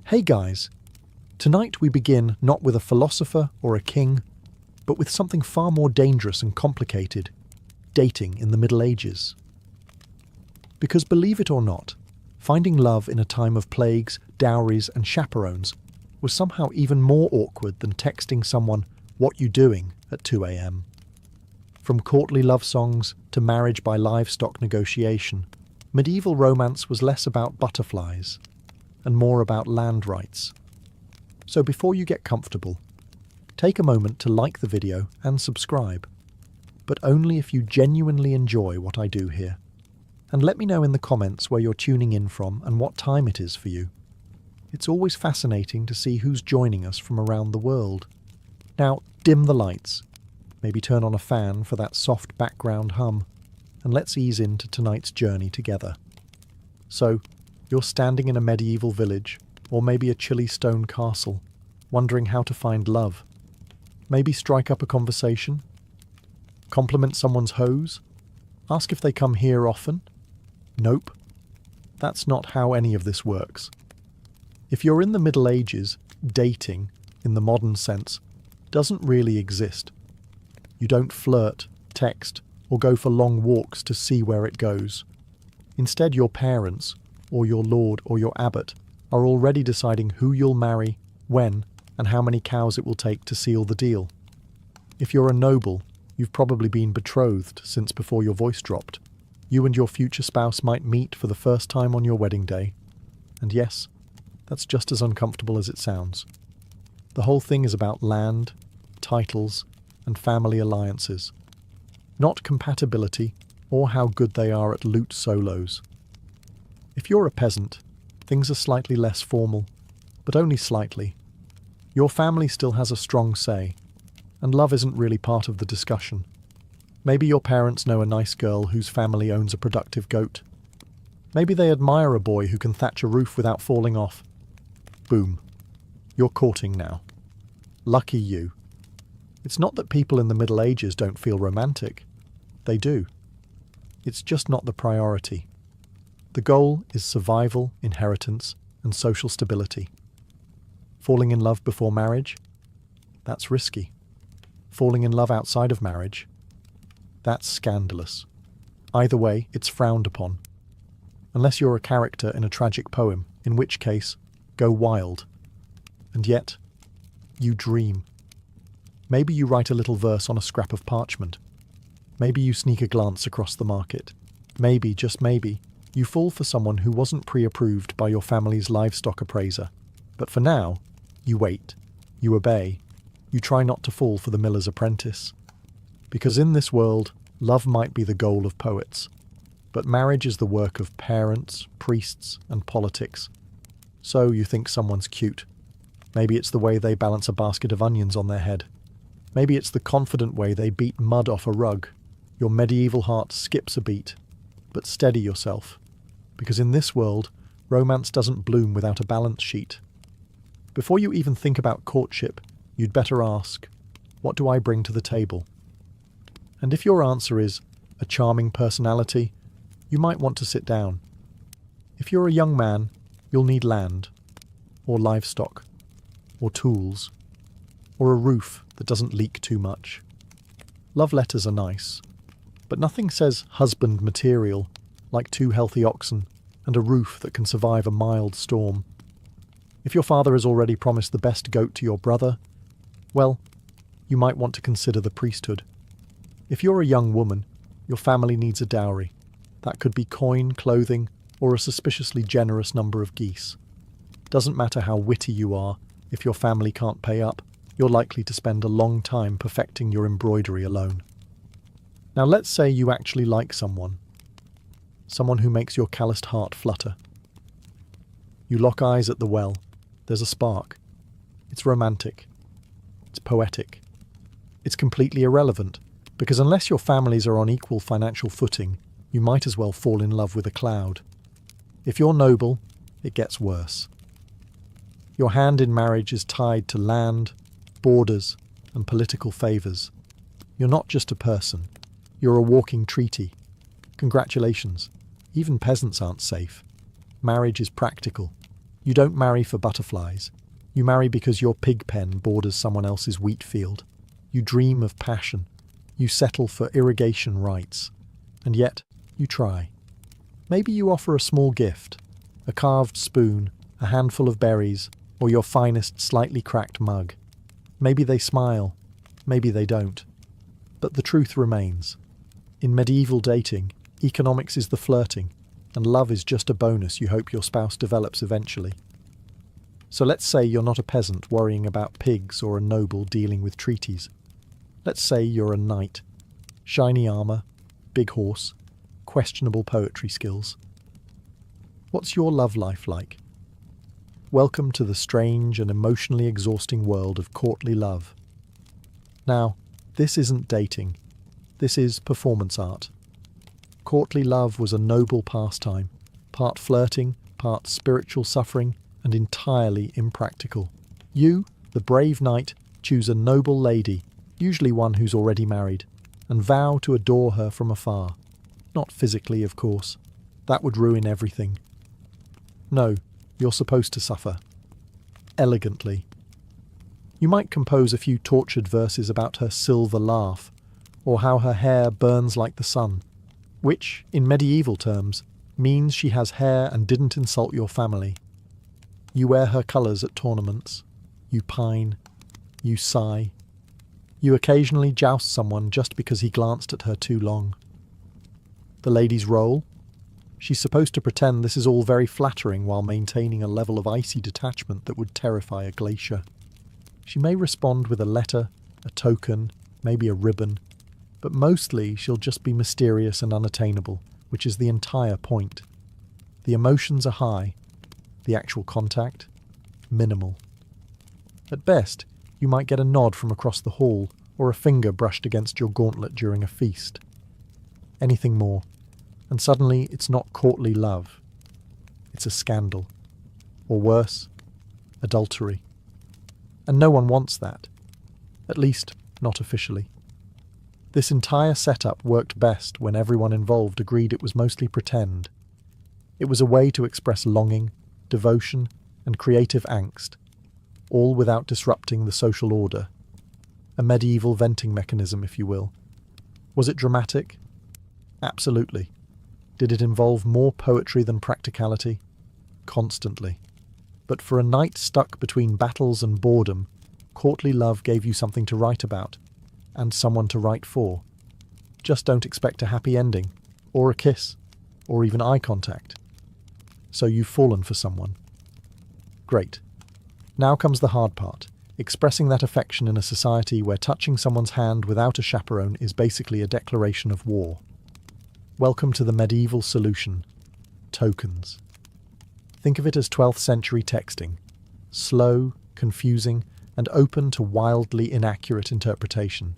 Hey guys, tonight we begin not with a philosopher or a king, but with something far more dangerous and complicated, dating in the Middle Ages. Because believe it or not, finding love in a time of plagues, dowries and chaperones was somehow even more awkward than texting someone, "What you doing?" at 2 a.m. From courtly love songs to marriage by livestock negotiation, medieval romance was less about butterflies and more about land rights. So before you get comfortable, take a moment to like the video and subscribe, but only if you genuinely enjoy what I do here. And let me know in the comments where you're tuning in from and what time it is for you. It's always fascinating to see who's joining us from around the world. Now, dim the lights, maybe turn on a fan for that soft background hum, and let's ease into tonight's journey together. So, you're standing in a medieval village, or maybe a chilly stone castle, wondering how to find love. Maybe strike up a conversation? Compliment someone's hose? Ask if they come here often? Nope. That's not how any of this works. If you're in the Middle Ages, dating, in the modern sense, doesn't really exist. You don't flirt, text, or go for long walks to see where it goes. Instead, your parents, or your lord or your abbot, are already deciding who you'll marry, when, and how many cows it will take to seal the deal. If you're a noble, you've probably been betrothed since before your voice dropped. You and your future spouse might meet for the first time on your wedding day. And yes, that's just as uncomfortable as it sounds. The whole thing is about land, titles, and family alliances. Not compatibility or how good they are at lute solos. If you're a peasant, things are slightly less formal, but only slightly. Your family still has a strong say, and love isn't really part of the discussion. Maybe your parents know a nice girl whose family owns a productive goat. Maybe they admire a boy who can thatch a roof without falling off. Boom. You're courting now. Lucky you. It's not that people in the Middle Ages don't feel romantic. They do. It's just not the priority. The goal is survival, inheritance, and social stability. Falling in love before marriage? That's risky. Falling in love outside of marriage? That's scandalous. Either way, it's frowned upon. Unless you're a character in a tragic poem, in which case, go wild. And yet, you dream. Maybe you write a little verse on a scrap of parchment. Maybe you sneak a glance across the market. Maybe, just maybe, you fall for someone who wasn't pre-approved by your family's livestock appraiser. But for now, you wait, you obey, you try not to fall for the miller's apprentice. Because in this world, love might be the goal of poets, but marriage is the work of parents, priests, and politics. So you think someone's cute. Maybe it's the way they balance a basket of onions on their head. Maybe it's the confident way they beat mud off a rug. Your medieval heart skips a beat. But steady yourself, because in this world, romance doesn't bloom without a balance sheet. Before you even think about courtship, you'd better ask, what do I bring to the table? And if your answer is a charming personality, you might want to sit down. If you're a young man, you'll need land, or livestock, or tools, or a roof that doesn't leak too much. Love letters are nice, but nothing says husband material like 2 healthy oxen and a roof that can survive a mild storm. If your father has already promised the best goat to your brother, well, you might want to consider the priesthood. If you're a young woman, your family needs a dowry. That could be coin, clothing, or a suspiciously generous number of geese. Doesn't matter how witty you are, if your family can't pay up, you're likely to spend a long time perfecting your embroidery alone. Now let's say you actually like someone. Someone who makes your calloused heart flutter. You lock eyes at the well. There's a spark. It's romantic. It's poetic. It's completely irrelevant, because unless your families are on equal financial footing, you might as well fall in love with a cloud. If you're noble, it gets worse. Your hand in marriage is tied to land, borders, and political favours. You're not just a person. You're a walking treaty. Congratulations. Even peasants aren't safe. Marriage is practical. You don't marry for butterflies. You marry because your pig pen borders someone else's wheat field. You dream of passion. You settle for irrigation rights. And yet, you try. Maybe you offer a small gift, a carved spoon, a handful of berries, or your finest slightly cracked mug. Maybe they smile, maybe they don't. But the truth remains. In medieval dating, economics is the flirting, and love is just a bonus you hope your spouse develops eventually. So let's say you're not a peasant worrying about pigs or a noble dealing with treaties. Let's say you're a knight. Shiny armour, big horse, questionable poetry skills. What's your love life like? Welcome to the strange and emotionally exhausting world of courtly love. Now, this isn't dating. This is performance art. Courtly love was a noble pastime, part flirting, part spiritual suffering, and entirely impractical. You, the brave knight, choose a noble lady, usually one who's already married, and vow to adore her from afar. Not physically, of course. That would ruin everything. No, you're supposed to suffer. Elegantly. You might compose a few tortured verses about her silver laugh, or how her hair burns like the sun, which, in medieval terms, means she has hair and didn't insult your family. You wear her colours at tournaments. You pine. You sigh. You occasionally joust someone just because he glanced at her too long. The lady's role? She's supposed to pretend this is all very flattering while maintaining a level of icy detachment that would terrify a glacier. She may respond with a letter, a token, maybe a ribbon, but mostly she'll just be mysterious and unattainable, which is the entire point. The emotions are high, the actual contact, minimal. At best, you might get a nod from across the hall or a finger brushed against your gauntlet during a feast. Anything more, and suddenly it's not courtly love. It's a scandal. Or worse, adultery. And no one wants that. At least, not officially. This entire setup worked best when everyone involved agreed it was mostly pretend. It was a way to express longing, devotion, and creative angst, all without disrupting the social order. A medieval venting mechanism, if you will. Was it dramatic? Absolutely. Did it involve more poetry than practicality? Constantly. But for a knight stuck between battles and boredom, courtly love gave you something to write about, and someone to write for. Just don't expect a happy ending, or a kiss, or even eye contact. So you've fallen for someone. Great. Now comes the hard part, expressing that affection in a society where touching someone's hand without a chaperone is basically a declaration of war. Welcome to the medieval solution. Tokens. Think of it as 12th century texting. Slow, confusing, and open to wildly inaccurate interpretation.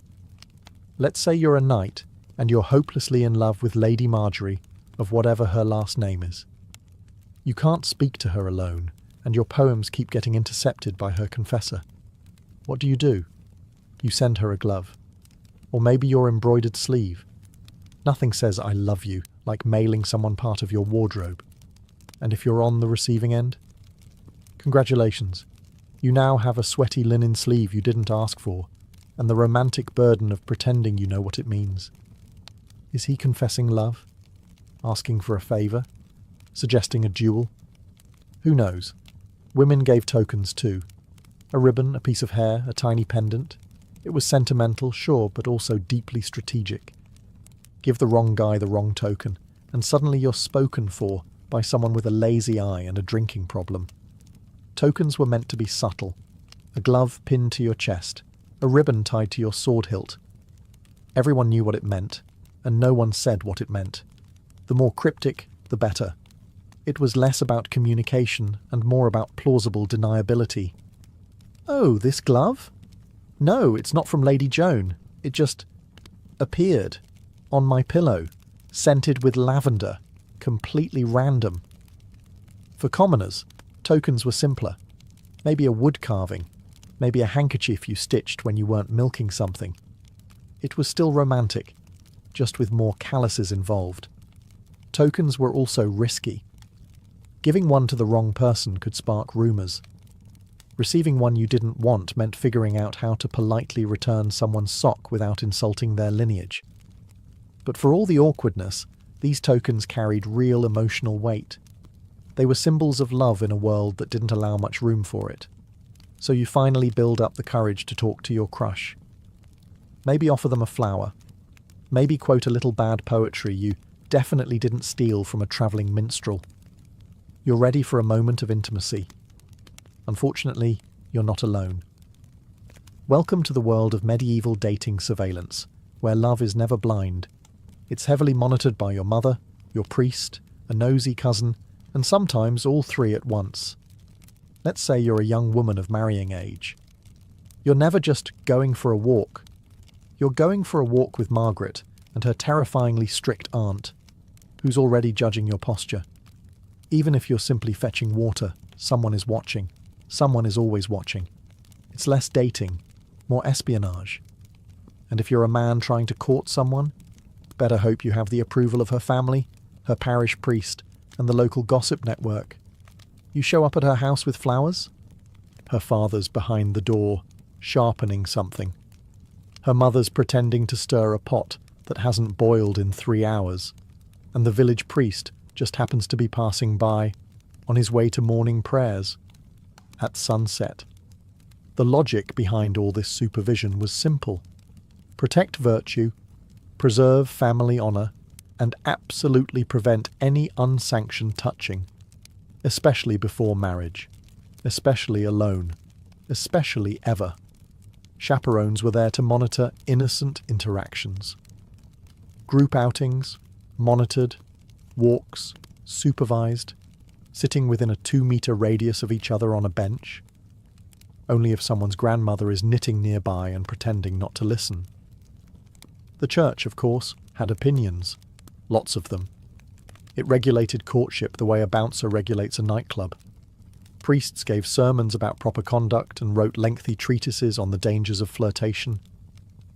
Let's say you're a knight, and you're hopelessly in love with Lady Marjorie, of whatever her last name is. You can't speak to her alone, and your poems keep getting intercepted by her confessor. What do? You send her a glove. Or maybe your embroidered sleeve. Nothing says I love you like mailing someone part of your wardrobe. And if you're on the receiving end? Congratulations. You now have a sweaty linen sleeve you didn't ask for, and the romantic burden of pretending you know what it means. Is he confessing love? Asking for a favour? Suggesting a duel? Who knows? Women gave tokens too. A ribbon, a piece of hair, a tiny pendant. It was sentimental, sure, but also deeply strategic. Give the wrong guy the wrong token, and suddenly you're spoken for by someone with a lazy eye and a drinking problem. Tokens were meant to be subtle. A glove pinned to your chest, a ribbon tied to your sword hilt. Everyone knew what it meant, and no one said what it meant. The more cryptic, the better. It was less about communication and more about plausible deniability. Oh, this glove? No, it's not from Lady Joan. It just appeared on my pillow, scented with lavender, completely random. For commoners, tokens were simpler. Maybe a wood carving, maybe a handkerchief you stitched when you weren't milking something. It was still romantic, just with more calluses involved. Tokens were also risky. Giving one to the wrong person could spark rumours. Receiving one you didn't want meant figuring out how to politely return someone's sock without insulting their lineage. But for all the awkwardness, these tokens carried real emotional weight. They were symbols of love in a world that didn't allow much room for it. So you finally build up the courage to talk to your crush. Maybe offer them a flower. Maybe quote a little bad poetry you definitely didn't steal from a travelling minstrel. You're ready for a moment of intimacy. Unfortunately, you're not alone. Welcome to the world of medieval dating surveillance, where love is never blind. It's heavily monitored by your mother, your priest, a nosy cousin, and sometimes all three at once. Let's say you're a young woman of marrying age. You're never just going for a walk. You're going for a walk with Margaret and her terrifyingly strict aunt, who's already judging your posture. Even if you're simply fetching water, someone is watching. Someone is always watching. It's less dating, more espionage. And if you're a man trying to court someone, better hope you have the approval of her family, her parish priest, and the local gossip network. You show up at her house with flowers? Her father's behind the door, sharpening something. Her mother's pretending to stir a pot that hasn't boiled in 3 hours, and the village priest just happens to be passing by on his way to morning prayers at sunset. The logic behind all this supervision was simple. Protect virtue, preserve family honour, and absolutely prevent any unsanctioned touching, especially before marriage, especially alone, especially ever. Chaperones were there to monitor innocent interactions. Group outings, monitored, walks, supervised, sitting within a 2-metre radius of each other on a bench, only if someone's grandmother is knitting nearby and pretending not to listen. The church, of course, had opinions, lots of them. It regulated courtship the way a bouncer regulates a nightclub. Priests gave sermons about proper conduct and wrote lengthy treatises on the dangers of flirtation.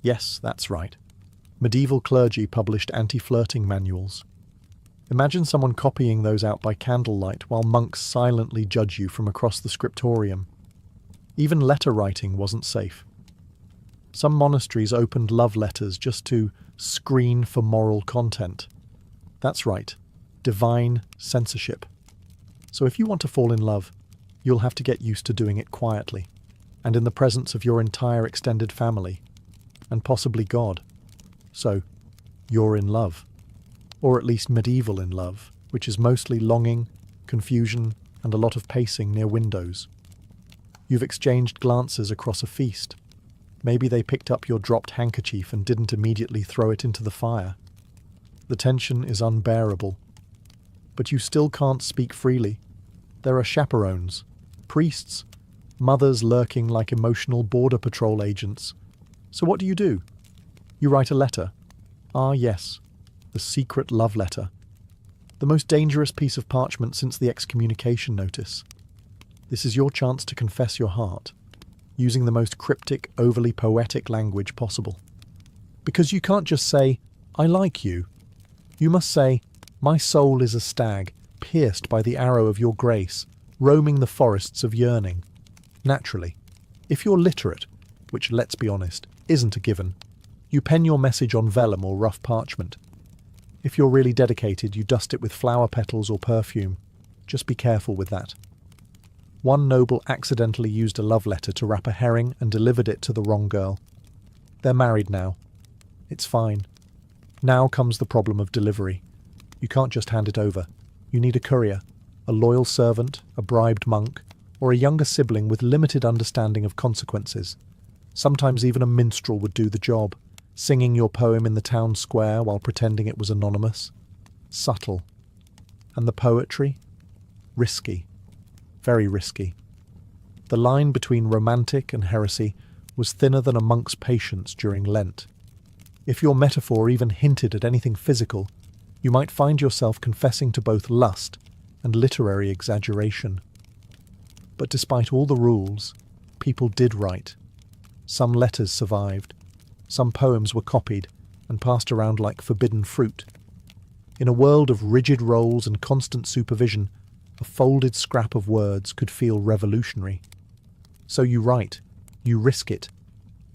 Yes, that's right. Medieval clergy published anti-flirting manuals. Imagine someone copying those out by candlelight while monks silently judge you from across the scriptorium. Even letter writing wasn't safe. Some monasteries opened love letters just to screen for moral content. That's right, divine censorship. So if you want to fall in love, you'll have to get used to doing it quietly, and in the presence of your entire extended family, and possibly God. So, you're in love. Or at least medieval in love, which is mostly longing, confusion, and a lot of pacing near windows. You've exchanged glances across a feast. Maybe they picked up your dropped handkerchief and didn't immediately throw it into the fire. The tension is unbearable. But you still can't speak freely. There are chaperones, priests, mothers lurking like emotional border patrol agents. So what do? You write a letter. Ah, yes, the secret love letter. The most dangerous piece of parchment since the excommunication notice. This is your chance to confess your heart, using the most cryptic, overly poetic language possible. Because you can't just say, I like you. You must say, my soul is a stag, pierced by the arrow of your grace, roaming the forests of yearning. Naturally, if you're literate, which, let's be honest, isn't a given, you pen your message on vellum or rough parchment. If you're really dedicated, you dust it with flower petals or perfume. Just be careful with that. One noble accidentally used a love letter to wrap a herring and delivered it to the wrong girl. They're married now. It's fine. Now comes the problem of delivery. You can't just hand it over. You need a courier, a loyal servant, a bribed monk, or a younger sibling with limited understanding of consequences. Sometimes even a minstrel would do the job, singing your poem in the town square while pretending it was anonymous. Subtle. And the poetry? Risky. Very risky. The line between romantic and heresy was thinner than a monk's patience during Lent. If your metaphor even hinted at anything physical, you might find yourself confessing to both lust and literary exaggeration. But despite all the rules, people did write. Some letters survived. Some poems were copied and passed around like forbidden fruit. In a world of rigid roles and constant supervision, a folded scrap of words could feel revolutionary. So you write, you risk it.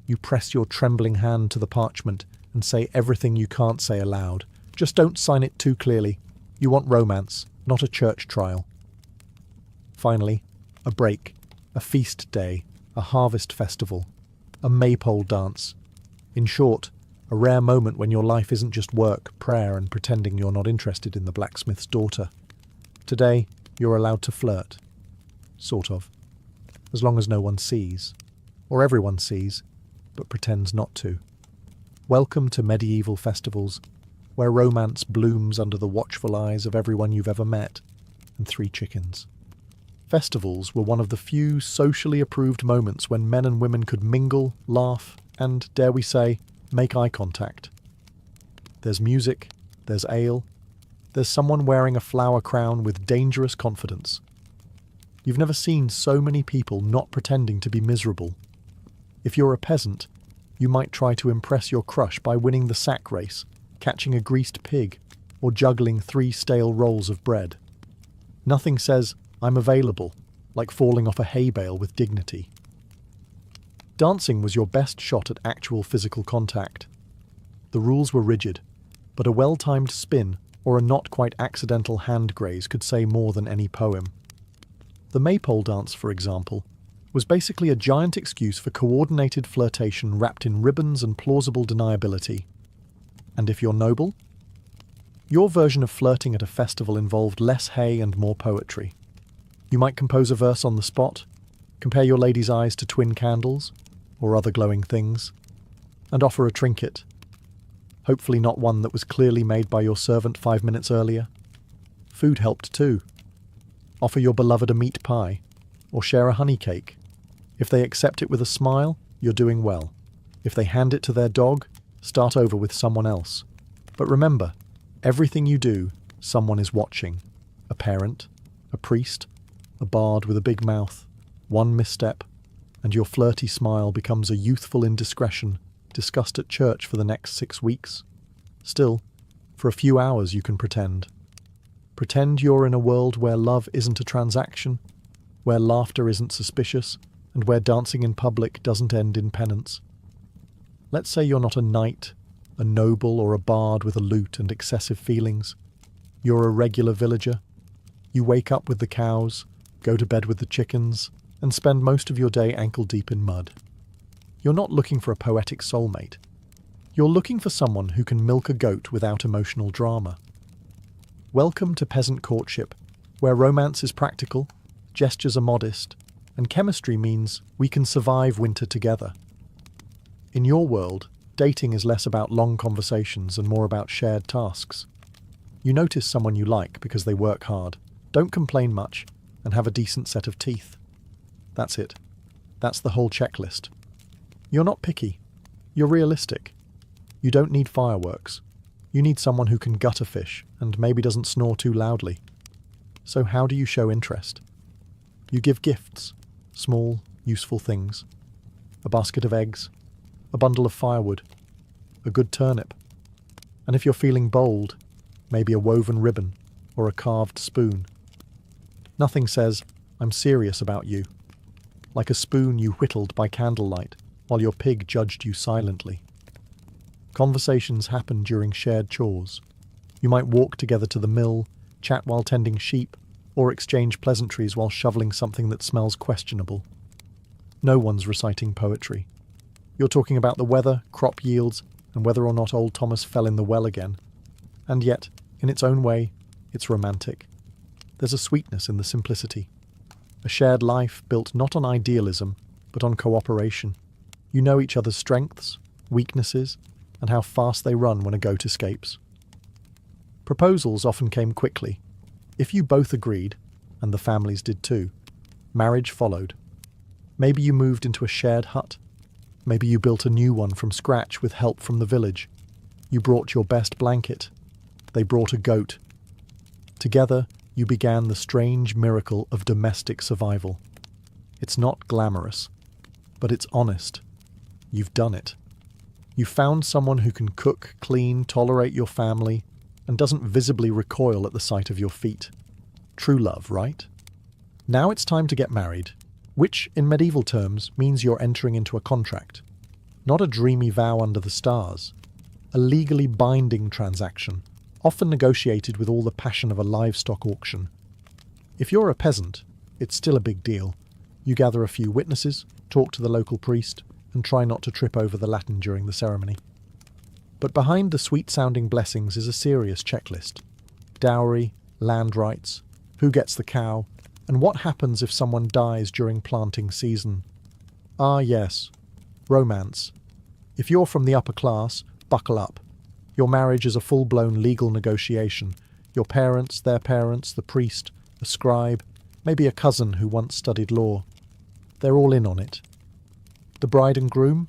You press your trembling hand to the parchment and say everything you can't say aloud. Just don't sign it too clearly. You want romance, not a church trial. Finally, a break, a feast day, a harvest festival, a maypole dance. In short, a rare moment when your life isn't just work, prayer, and pretending you're not interested in the blacksmith's daughter. Today, you're allowed to flirt. Sort of. As long as no one sees. Or everyone sees, but pretends not to. Welcome to medieval festivals, where romance blooms under the watchful eyes of everyone you've ever met, and 3 chickens. Festivals were one of the few socially approved moments when men and women could mingle, laugh, and, dare we say, make eye contact. There's music, there's ale, there's someone wearing a flower crown with dangerous confidence. You've never seen so many people not pretending to be miserable. If you're a peasant, you might try to impress your crush by winning the sack race, catching a greased pig, or juggling 3 stale rolls of bread. Nothing says, "I'm available," like falling off a hay bale with dignity. Dancing was your best shot at actual physical contact. The rules were rigid, but a well-timed spin or a not-quite-accidental hand graze could say more than any poem. The maypole dance, for example, was basically a giant excuse for coordinated flirtation wrapped in ribbons and plausible deniability. And if you're noble? Your version of flirting at a festival involved less hay and more poetry. You might compose a verse on the spot, compare your lady's eyes to twin candles, or other glowing things, and offer a trinket. Hopefully not one that was clearly made by your servant 5 minutes earlier. Food helped too. Offer your beloved a meat pie, or share a honey cake. If they accept it with a smile, you're doing well. If they hand it to their dog, start over with someone else. But remember, everything you do, someone is watching. A parent, a priest, a bard with a big mouth. One misstep, and your flirty smile becomes a youthful indiscretion discussed at church for the next 6 weeks. Still, for a few hours you can pretend. Pretend you're in a world where love isn't a transaction, where laughter isn't suspicious, and where dancing in public doesn't end in penance. Let's say you're not a knight, a noble, or a bard with a lute and excessive feelings. You're a regular villager. You wake up with the cows, go to bed with the chickens, and spend most of your day ankle-deep in mud. You're not looking for a poetic soulmate. You're looking for someone who can milk a goat without emotional drama. Welcome to peasant courtship, where romance is practical, gestures are modest, and chemistry means we can survive winter together. In your world, dating is less about long conversations and more about shared tasks. You notice someone you like because they work hard, don't complain much, and have a decent set of teeth. That's it. That's the whole checklist. You're not picky. You're realistic. You don't need fireworks. You need someone who can gut a fish and maybe doesn't snore too loudly. So how do you show interest? You give gifts, small, useful things. A basket of eggs, a bundle of firewood, a good turnip. And if you're feeling bold, maybe a woven ribbon or a carved spoon. Nothing says, "I'm serious about you," like a spoon you whittled by candlelight while your pig judged you silently. Conversations happen during shared chores. You might walk together to the mill, chat while tending sheep, or exchange pleasantries while shoveling something that smells questionable. No one's reciting poetry. You're talking about the weather, crop yields, and whether or not old Thomas fell in the well again. And yet, in its own way, it's romantic. There's a sweetness in the simplicity. A shared life built not on idealism, but on cooperation. You know each other's strengths, weaknesses, and how fast they run when a goat escapes. Proposals often came quickly. If you both agreed, and the families did too, marriage followed. Maybe you moved into a shared hut. Maybe you built a new one from scratch with help from the village. You brought your best blanket. They brought a goat. Together, you began the strange miracle of domestic survival. It's not glamorous, but it's honest. You've done it. You found someone who can cook, clean, tolerate your family, and doesn't visibly recoil at the sight of your feet. True love, right? Now it's time to get married, which, in medieval terms, means you're entering into a contract. Not a dreamy vow under the stars. A legally binding transaction, often negotiated with all the passion of a livestock auction. If you're a peasant, it's still a big deal. You gather a few witnesses, talk to the local priest, and try not to trip over the Latin during the ceremony. But behind the sweet-sounding blessings is a serious checklist. Dowry, land rights, who gets the cow, and what happens if someone dies during planting season. Ah yes, romance. If you're from the upper class, buckle up. Your marriage is a full-blown legal negotiation. Your parents, their parents, the priest, a scribe, maybe a cousin who once studied law. They're all in on it. The bride and groom,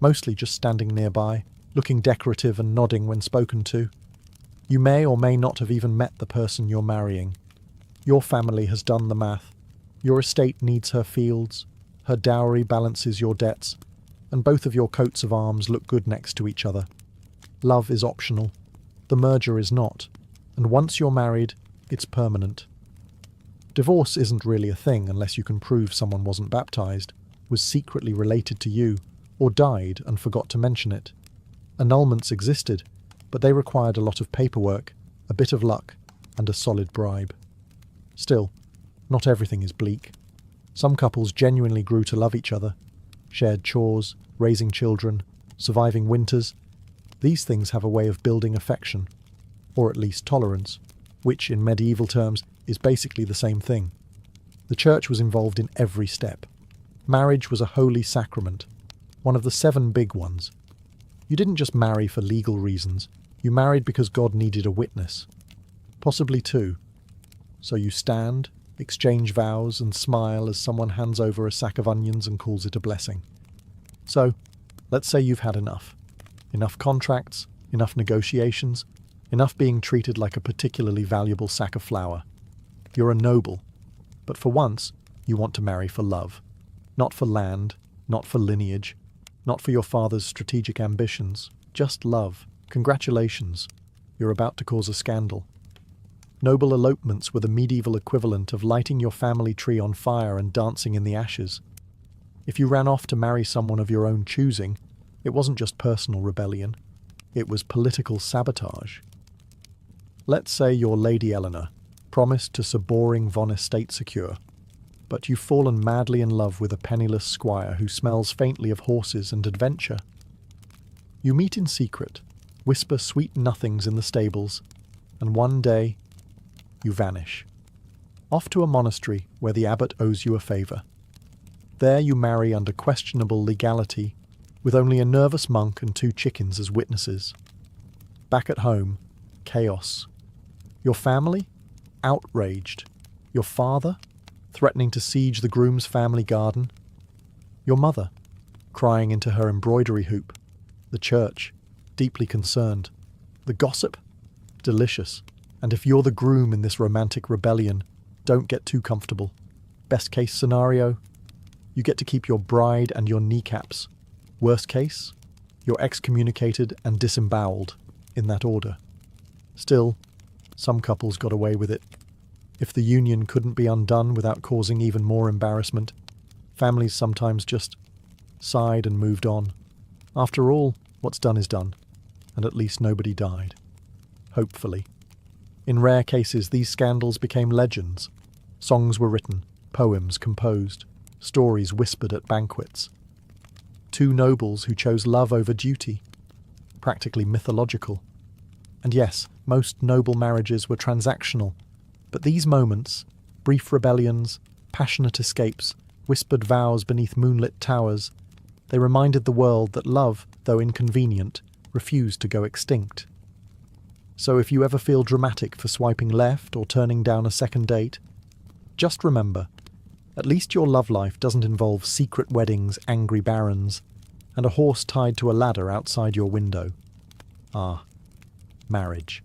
mostly just standing nearby, looking decorative and nodding when spoken to. You may or may not have even met the person you're marrying. Your family has done the math. Your estate needs her fields, her dowry balances your debts, and both of your coats of arms look good next to each other. Love is optional. The merger is not. And once you're married, it's permanent. Divorce isn't really a thing unless you can prove someone wasn't baptized, was secretly related to you, or died and forgot to mention it. Annulments existed, but they required a lot of paperwork, a bit of luck, and a solid bribe. Still, not everything is bleak. Some couples genuinely grew to love each other, shared chores, raising children, surviving winters. These things have a way of building affection, or at least tolerance, which in medieval terms is basically the same thing. The church was involved in every step. Marriage was a holy sacrament, one of the 7 big ones. You didn't just marry for legal reasons, you married because God needed a witness. Possibly 2. So you stand, exchange vows, and smile as someone hands over a sack of onions and calls it a blessing. So, let's say you've had enough. Enough contracts, enough negotiations, enough being treated like a particularly valuable sack of flour. You're a noble, but for once, you want to marry for love. Not for land, not for lineage, not for your father's strategic ambitions, just love. Congratulations, you're about to cause a scandal. Noble elopements were the medieval equivalent of lighting your family tree on fire and dancing in the ashes. If you ran off to marry someone of your own choosing, it wasn't just personal rebellion, it was political sabotage. Let's say you're Lady Eleanor, promised to Sir Boring von Estate Secure, but you've fallen madly in love with a penniless squire who smells faintly of horses and adventure. You meet in secret, whisper sweet nothings in the stables, and one day, you vanish. Off to a monastery where the abbot owes you a favour. There you marry under questionable legality, with only a nervous monk and 2 chickens as witnesses. Back at home, chaos. Your family? Outraged. Your father? Threatening to siege the groom's family garden. Your mother? Crying into her embroidery hoop. The church? Deeply concerned. The gossip? Delicious. And if you're the groom in this romantic rebellion, don't get too comfortable. Best case scenario? You get to keep your bride and your kneecaps. Worst case? You're excommunicated and disemboweled, in that order. Still, some couples got away with it. If the union couldn't be undone without causing even more embarrassment, families sometimes just sighed and moved on. After all, what's done is done, and at least nobody died. Hopefully. In rare cases, these scandals became legends. Songs were written, poems composed, stories whispered at banquets. 2 nobles who chose love over duty. Practically mythological. And yes, most noble marriages were transactional, but these moments, brief rebellions, passionate escapes, whispered vows beneath moonlit towers, they reminded the world that love, though inconvenient, refused to go extinct. So if you ever feel dramatic for swiping left or turning down a second date, just remember, at least your love life doesn't involve secret weddings, angry barons, and a horse tied to a ladder outside your window. Ah, marriage.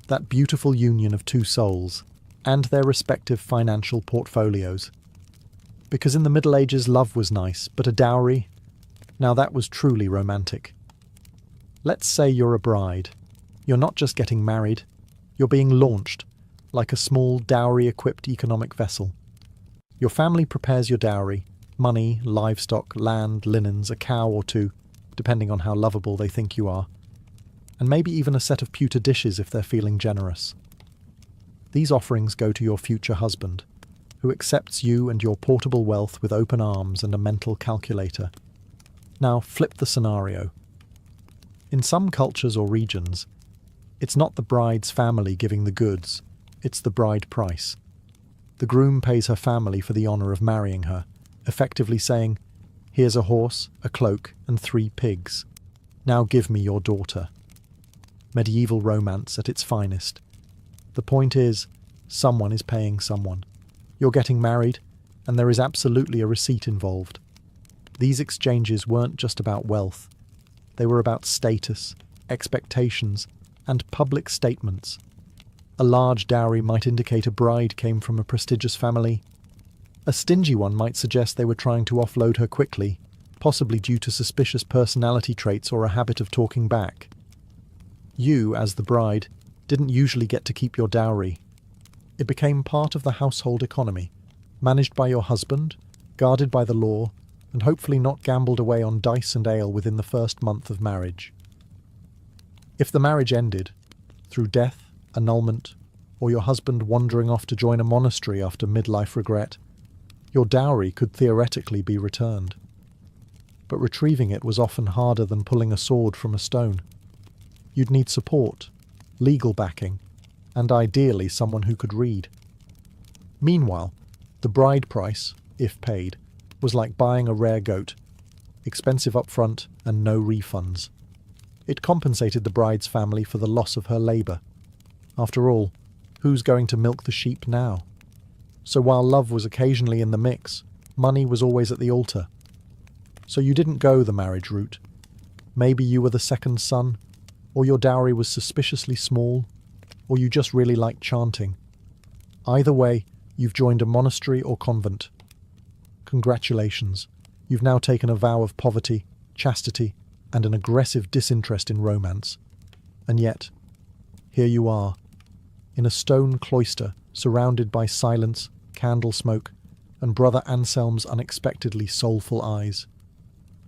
That beautiful union of 2 souls, and their respective financial portfolios. Because in the Middle Ages love was nice, but a dowry? Now that was truly romantic. Let's say you're a bride. You're not just getting married, you're being launched, like a small dowry-equipped economic vessel. Your family prepares your dowry: money, livestock, land, linens, a cow or two, depending on how lovable they think you are, and maybe even a set of pewter dishes if they're feeling generous. These offerings go to your future husband, who accepts you and your portable wealth with open arms and a mental calculator. Now flip the scenario. In some cultures or regions, it's not the bride's family giving the goods, it's the bride price. The groom pays her family for the honour of marrying her, effectively saying, "Here's a horse, a cloak, and 3 pigs. Now give me your daughter." Medieval romance at its finest. The point is, someone is paying someone. You're getting married, and there is absolutely a receipt involved. These exchanges weren't just about wealth. They were about status, expectations, and public statements. A large dowry might indicate a bride came from a prestigious family. A stingy one might suggest they were trying to offload her quickly, possibly due to suspicious personality traits or a habit of talking back. You, as the bride, didn't usually get to keep your dowry. It became part of the household economy, managed by your husband, guarded by the law, and hopefully not gambled away on dice and ale within the first month of marriage. If the marriage ended, through death, annulment, or your husband wandering off to join a monastery after midlife regret, your dowry could theoretically be returned. But retrieving it was often harder than pulling a sword from a stone. You'd need support, legal backing, and ideally someone who could read. Meanwhile, the bride price, if paid, was like buying a rare goat, expensive up front and no refunds. It compensated the bride's family for the loss of her labour. After all, who's going to milk the sheep now? So while love was occasionally in the mix, money was always at the altar. So you didn't go the marriage route. Maybe you were the second son, or your dowry was suspiciously small, or you just really liked chanting. Either way, you've joined a monastery or convent. Congratulations, you've now taken a vow of poverty, chastity, and an aggressive disinterest in romance. And yet, here you are, in a stone cloister surrounded by silence, candle smoke, and Brother Anselm's unexpectedly soulful eyes.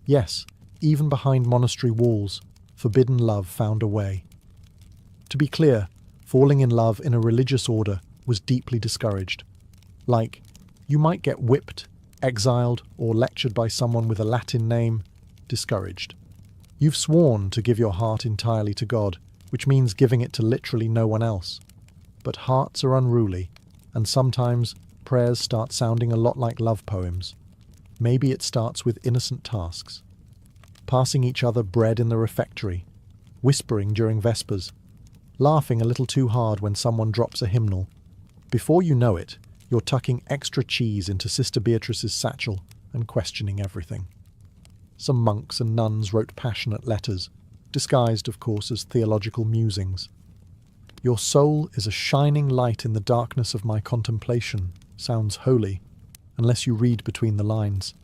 Yes, even behind monastery walls, forbidden love found a way. To be clear, falling in love in a religious order was deeply discouraged. Like, you might get whipped, exiled, or lectured by someone with a Latin name. Discouraged. You've sworn to give your heart entirely to God, which means giving it to literally no one else. But hearts are unruly, and sometimes prayers start sounding a lot like love poems. Maybe it starts with innocent tasks. Passing each other bread in the refectory, whispering during Vespers, laughing a little too hard when someone drops a hymnal. Before you know it, you're tucking extra cheese into Sister Beatrice's satchel and questioning everything. Some monks and nuns wrote passionate letters, disguised, of course, as theological musings. "Your soul is a shining light in the darkness of my contemplation" sounds holy, unless you read between the lines.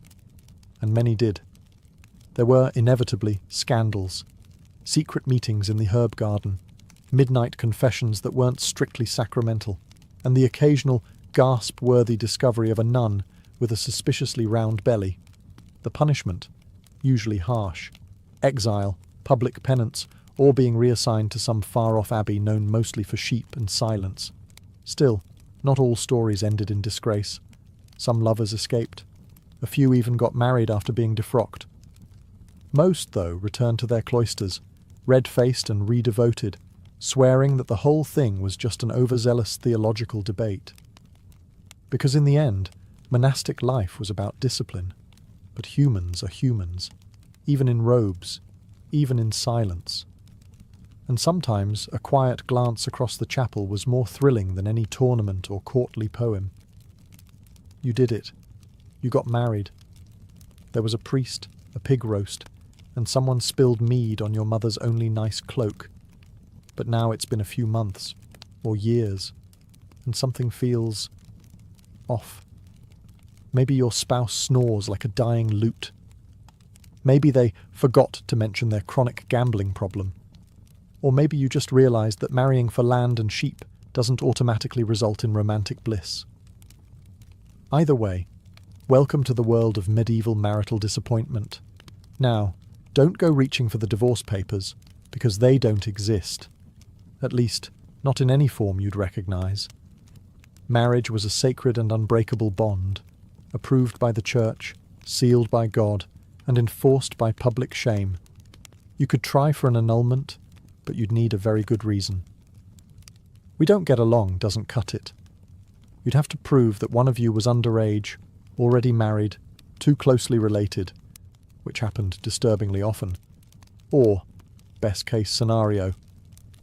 And many did. There were, inevitably, scandals, secret meetings in the herb garden, midnight confessions that weren't strictly sacramental, and the occasional gasp-worthy discovery of a nun with a suspiciously round belly. The punishment, usually harsh: exile, public penance, or being reassigned to some far-off abbey known mostly for sheep and silence. Still, not all stories ended in disgrace. Some lovers escaped. A few even got married after being defrocked. Most, though, returned to their cloisters, red-faced and redevoted, swearing that the whole thing was just an overzealous theological debate. Because in the end, monastic life was about discipline. But humans are humans, even in robes, even in silence. And sometimes a quiet glance across the chapel was more thrilling than any tournament or courtly poem. You did it. You got married. There was a priest, a pig roast, and someone spilled mead on your mother's only nice cloak. But now it's been a few months, or years, and something feels off. Maybe your spouse snores like a dying lute. Maybe they forgot to mention their chronic gambling problem. Or maybe you just realised that marrying for land and sheep doesn't automatically result in romantic bliss. Either way, welcome to the world of medieval marital disappointment. Now, don't go reaching for the divorce papers, because they don't exist. At least, not in any form you'd recognize. Marriage was a sacred and unbreakable bond, approved by the Church, sealed by God, and enforced by public shame. You could try for an annulment, but you'd need a very good reason. We don't get along doesn't cut it. You'd have to prove that one of you was underage, already married, too closely related, which happened disturbingly often, or, best case scenario,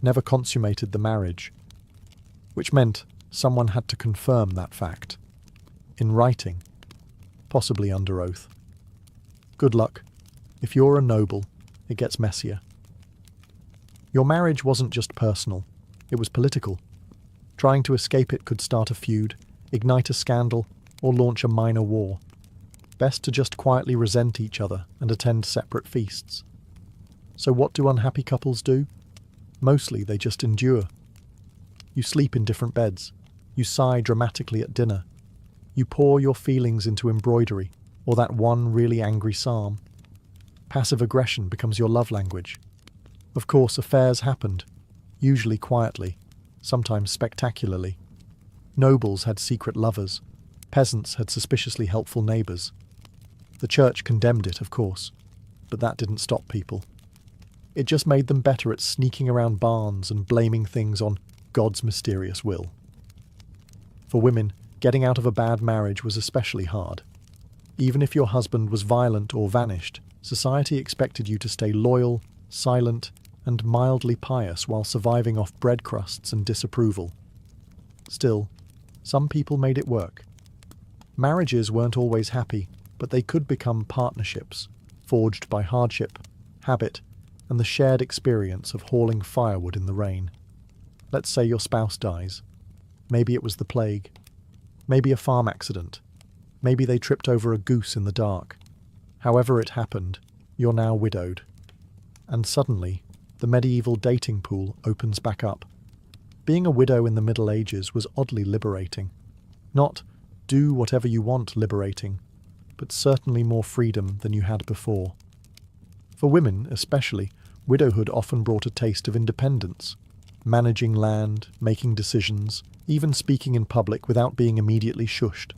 never consummated the marriage, which meant someone had to confirm that fact, in writing, possibly under oath. Good luck. If you're a noble, it gets messier. Your marriage wasn't just personal, it was political. Trying to escape it could start a feud, ignite a scandal, or launch a minor war. Best to just quietly resent each other and attend separate feasts. So what do unhappy couples do? Mostly they just endure. You sleep in different beds. You sigh dramatically at dinner. You pour your feelings into embroidery, or that one really angry psalm. Passive aggression becomes your love language. Of course, affairs happened, usually quietly, sometimes spectacularly. Nobles had secret lovers. Peasants had suspiciously helpful neighbours. The Church condemned it, of course, but that didn't stop people. It just made them better at sneaking around barns and blaming things on God's mysterious will. For women, getting out of a bad marriage was especially hard. Even if your husband was violent or vanished, society expected you to stay loyal, silent, and mildly pious while surviving off bread crusts and disapproval. Still, some people made it work. Marriages weren't always happy, but they could become partnerships, forged by hardship, habit, and the shared experience of hauling firewood in the rain. Let's say your spouse dies. Maybe it was the plague. Maybe a farm accident. Maybe they tripped over a goose in the dark. However it happened, you're now widowed. And suddenly, the medieval dating pool opens back up. Being a widow in the Middle Ages was oddly liberating. Not do whatever you want liberating, but certainly more freedom than you had before. For women, especially, widowhood often brought a taste of independence, managing land, making decisions, even speaking in public without being immediately shushed.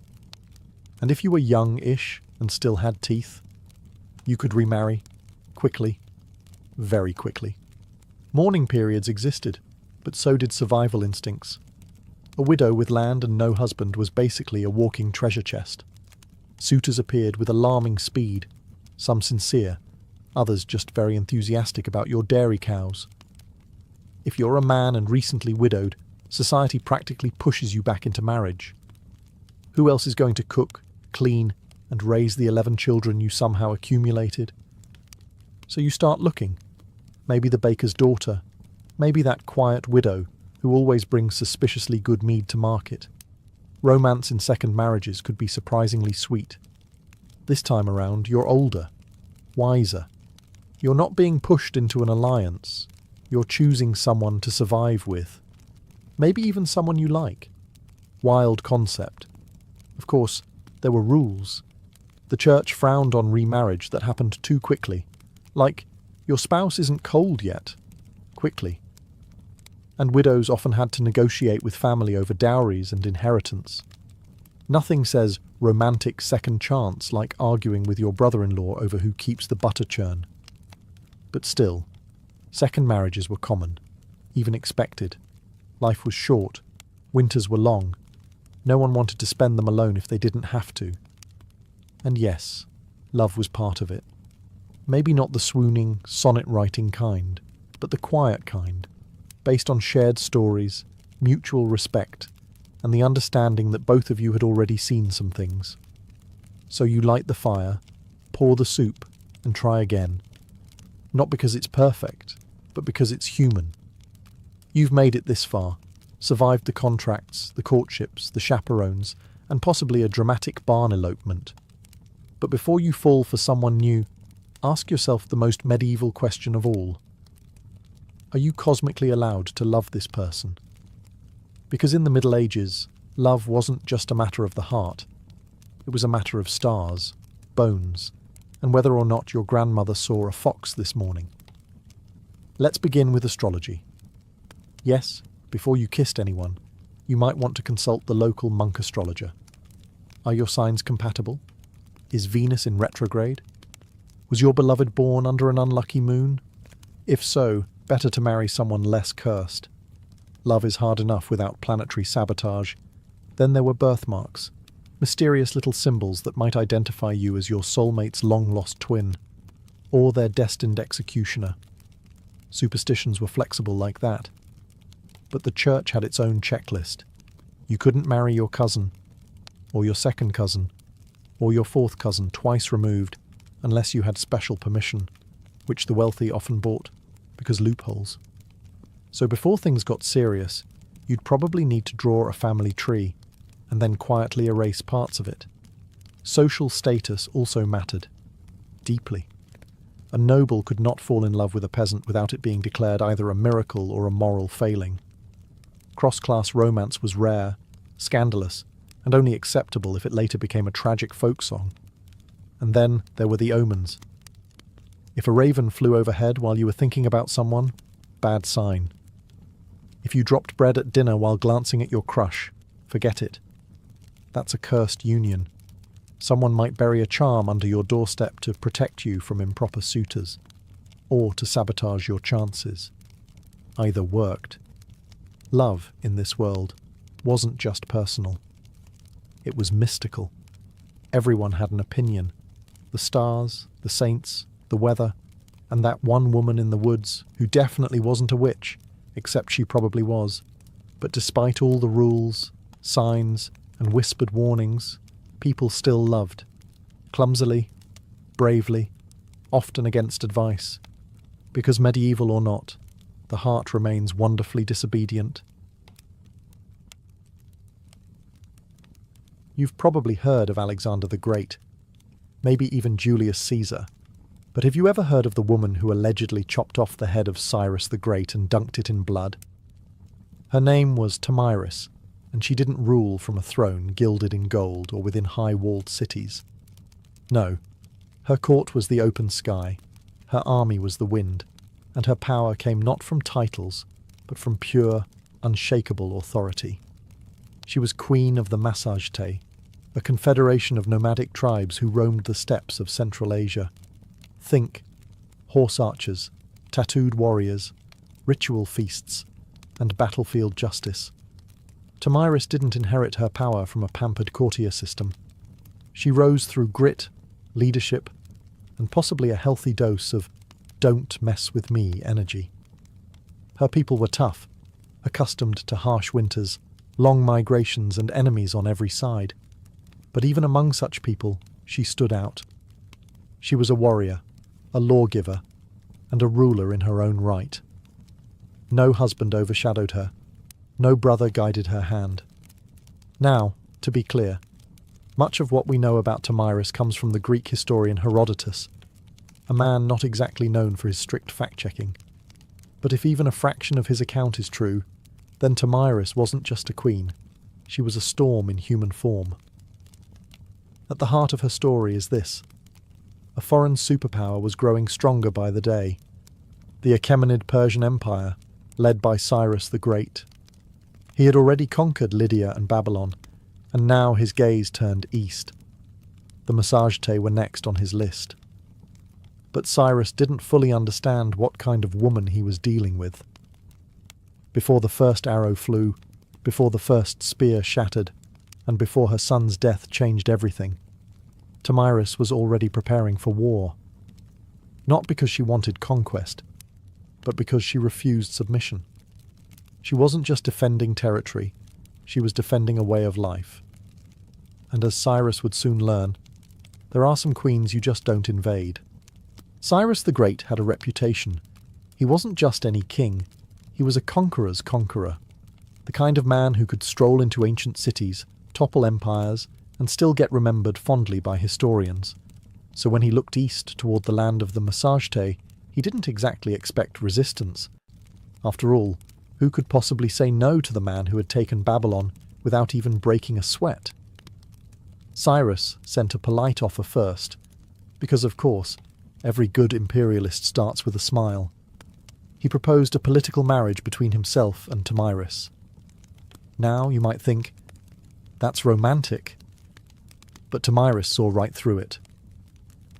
And if you were young-ish and still had teeth, you could remarry, quickly, very quickly. Mourning periods existed, but so did survival instincts. A widow with land and no husband was basically a walking treasure chest. Suitors appeared with alarming speed, some sincere, others just very enthusiastic about your dairy cows. If you're a man and recently widowed, society practically pushes you back into marriage. Who else is going to cook, clean, and raise the 11 children you somehow accumulated? So you start looking. Maybe the baker's daughter, maybe that quiet widow who always brings suspiciously good mead to market. Romance in second marriages could be surprisingly sweet. This time around, you're older, wiser. You're not being pushed into an alliance. You're choosing someone to survive with. Maybe even someone you like. Wild concept. Of course, there were rules. The Church frowned on remarriage that happened too quickly. Like, your spouse isn't cold yet. Quickly. And widows often had to negotiate with family over dowries and inheritance. Nothing says romantic second chance like arguing with your brother-in-law over who keeps the butter churn. But still, second marriages were common, even expected. Life was short, winters were long. No one wanted to spend them alone if they didn't have to. And yes, love was part of it. Maybe not the swooning, sonnet-writing kind, but the quiet kind, based on shared stories, mutual respect, and the understanding that both of you had already seen some things. So you light the fire, pour the soup, and try again. Not because it's perfect, but because it's human. You've made it this far, survived the contracts, the courtships, the chaperones, and possibly a dramatic barn elopement. But before you fall for someone new, ask yourself the most medieval question of all. Are you cosmically allowed to love this person? Because in the Middle Ages, love wasn't just a matter of the heart. It was a matter of stars, bones, and whether or not your grandmother saw a fox this morning. Let's begin with astrology. Yes, before you kissed anyone, you might want to consult the local monk astrologer. Are your signs compatible? Is Venus in retrograde? Was your beloved born under an unlucky moon? If so, better to marry someone less cursed. Love is hard enough without planetary sabotage. Then there were birthmarks, mysterious little symbols that might identify you as your soulmate's long-lost twin, or their destined executioner. Superstitions were flexible like that. But the church had its own checklist. You couldn't marry your cousin, or your second cousin, or your fourth cousin twice removed, unless you had special permission, which the wealthy often bought, because loopholes. So before things got serious, you'd probably need to draw a family tree, and then quietly erase parts of it. Social status also mattered, deeply. A noble could not fall in love with a peasant without it being declared either a miracle or a moral failing. Cross-class romance was rare, scandalous, and only acceptable if it later became a tragic folk song. And then there were the omens. If a raven flew overhead while you were thinking about someone, bad sign. If you dropped bread at dinner while glancing at your crush, forget it. That's a cursed union. Someone might bury a charm under your doorstep to protect you from improper suitors, or to sabotage your chances. Either worked. Love, in this world, wasn't just personal. It was mystical. Everyone had an opinion. The stars, the saints, the weather, and that one woman in the woods who definitely wasn't a witch, except she probably was. But despite all the rules, signs, and whispered warnings, people still loved. Clumsily, bravely, often against advice. Because medieval or not, the heart remains wonderfully disobedient. You've probably heard of Alexander the Great, maybe even Julius Caesar, but have you ever heard of the woman who allegedly chopped off the head of Cyrus the Great and dunked it in blood? Her name was Tomyris, and she didn't rule from a throne gilded in gold or within high-walled cities. No, her court was the open sky, her army was the wind, and her power came not from titles, but from pure, unshakable authority. She was queen of the Massagetae, a confederation of nomadic tribes who roamed the steppes of Central Asia. Think horse archers, tattooed warriors, ritual feasts, and battlefield justice. Tomyris didn't inherit her power from a pampered courtier system. She rose through grit, leadership, and possibly a healthy dose of "don't mess with me" energy. Her people were tough, accustomed to harsh winters, long migrations, and enemies on every side. But even among such people, she stood out. She was a warrior, a lawgiver, and a ruler in her own right. No husband overshadowed her. No brother guided her hand. Now, to be clear, much of what we know about Tomyris comes from the Greek historian Herodotus, a man not exactly known for his strict fact-checking. But if even a fraction of his account is true, then Tomyris wasn't just a queen. She was a storm in human form. At the heart of her story is this. A foreign superpower was growing stronger by the day. The Achaemenid Persian Empire, led by Cyrus the Great. He had already conquered Lydia and Babylon, and now his gaze turned east. The Massagetae were next on his list. But Cyrus didn't fully understand what kind of woman he was dealing with. Before the first arrow flew, before the first spear shattered, and before her son's death changed everything, Tomyris was already preparing for war. Not because she wanted conquest, but because she refused submission. She wasn't just defending territory, she was defending a way of life. And as Cyrus would soon learn, there are some queens you just don't invade. Cyrus the Great had a reputation. He wasn't just any king, he was a conqueror's conqueror. The kind of man who could stroll into ancient cities, topple empires, and still get remembered fondly by historians. So when he looked east toward the land of the Massagetae, he didn't exactly expect resistance. After all, Who could possibly say no to the man who had taken Babylon without even breaking a sweat? Cyrus sent a polite offer first, because of course, every good imperialist starts with a smile. He proposed a political marriage between himself and Tomyris. Now you might think, that's romantic. But Tomyris saw right through it.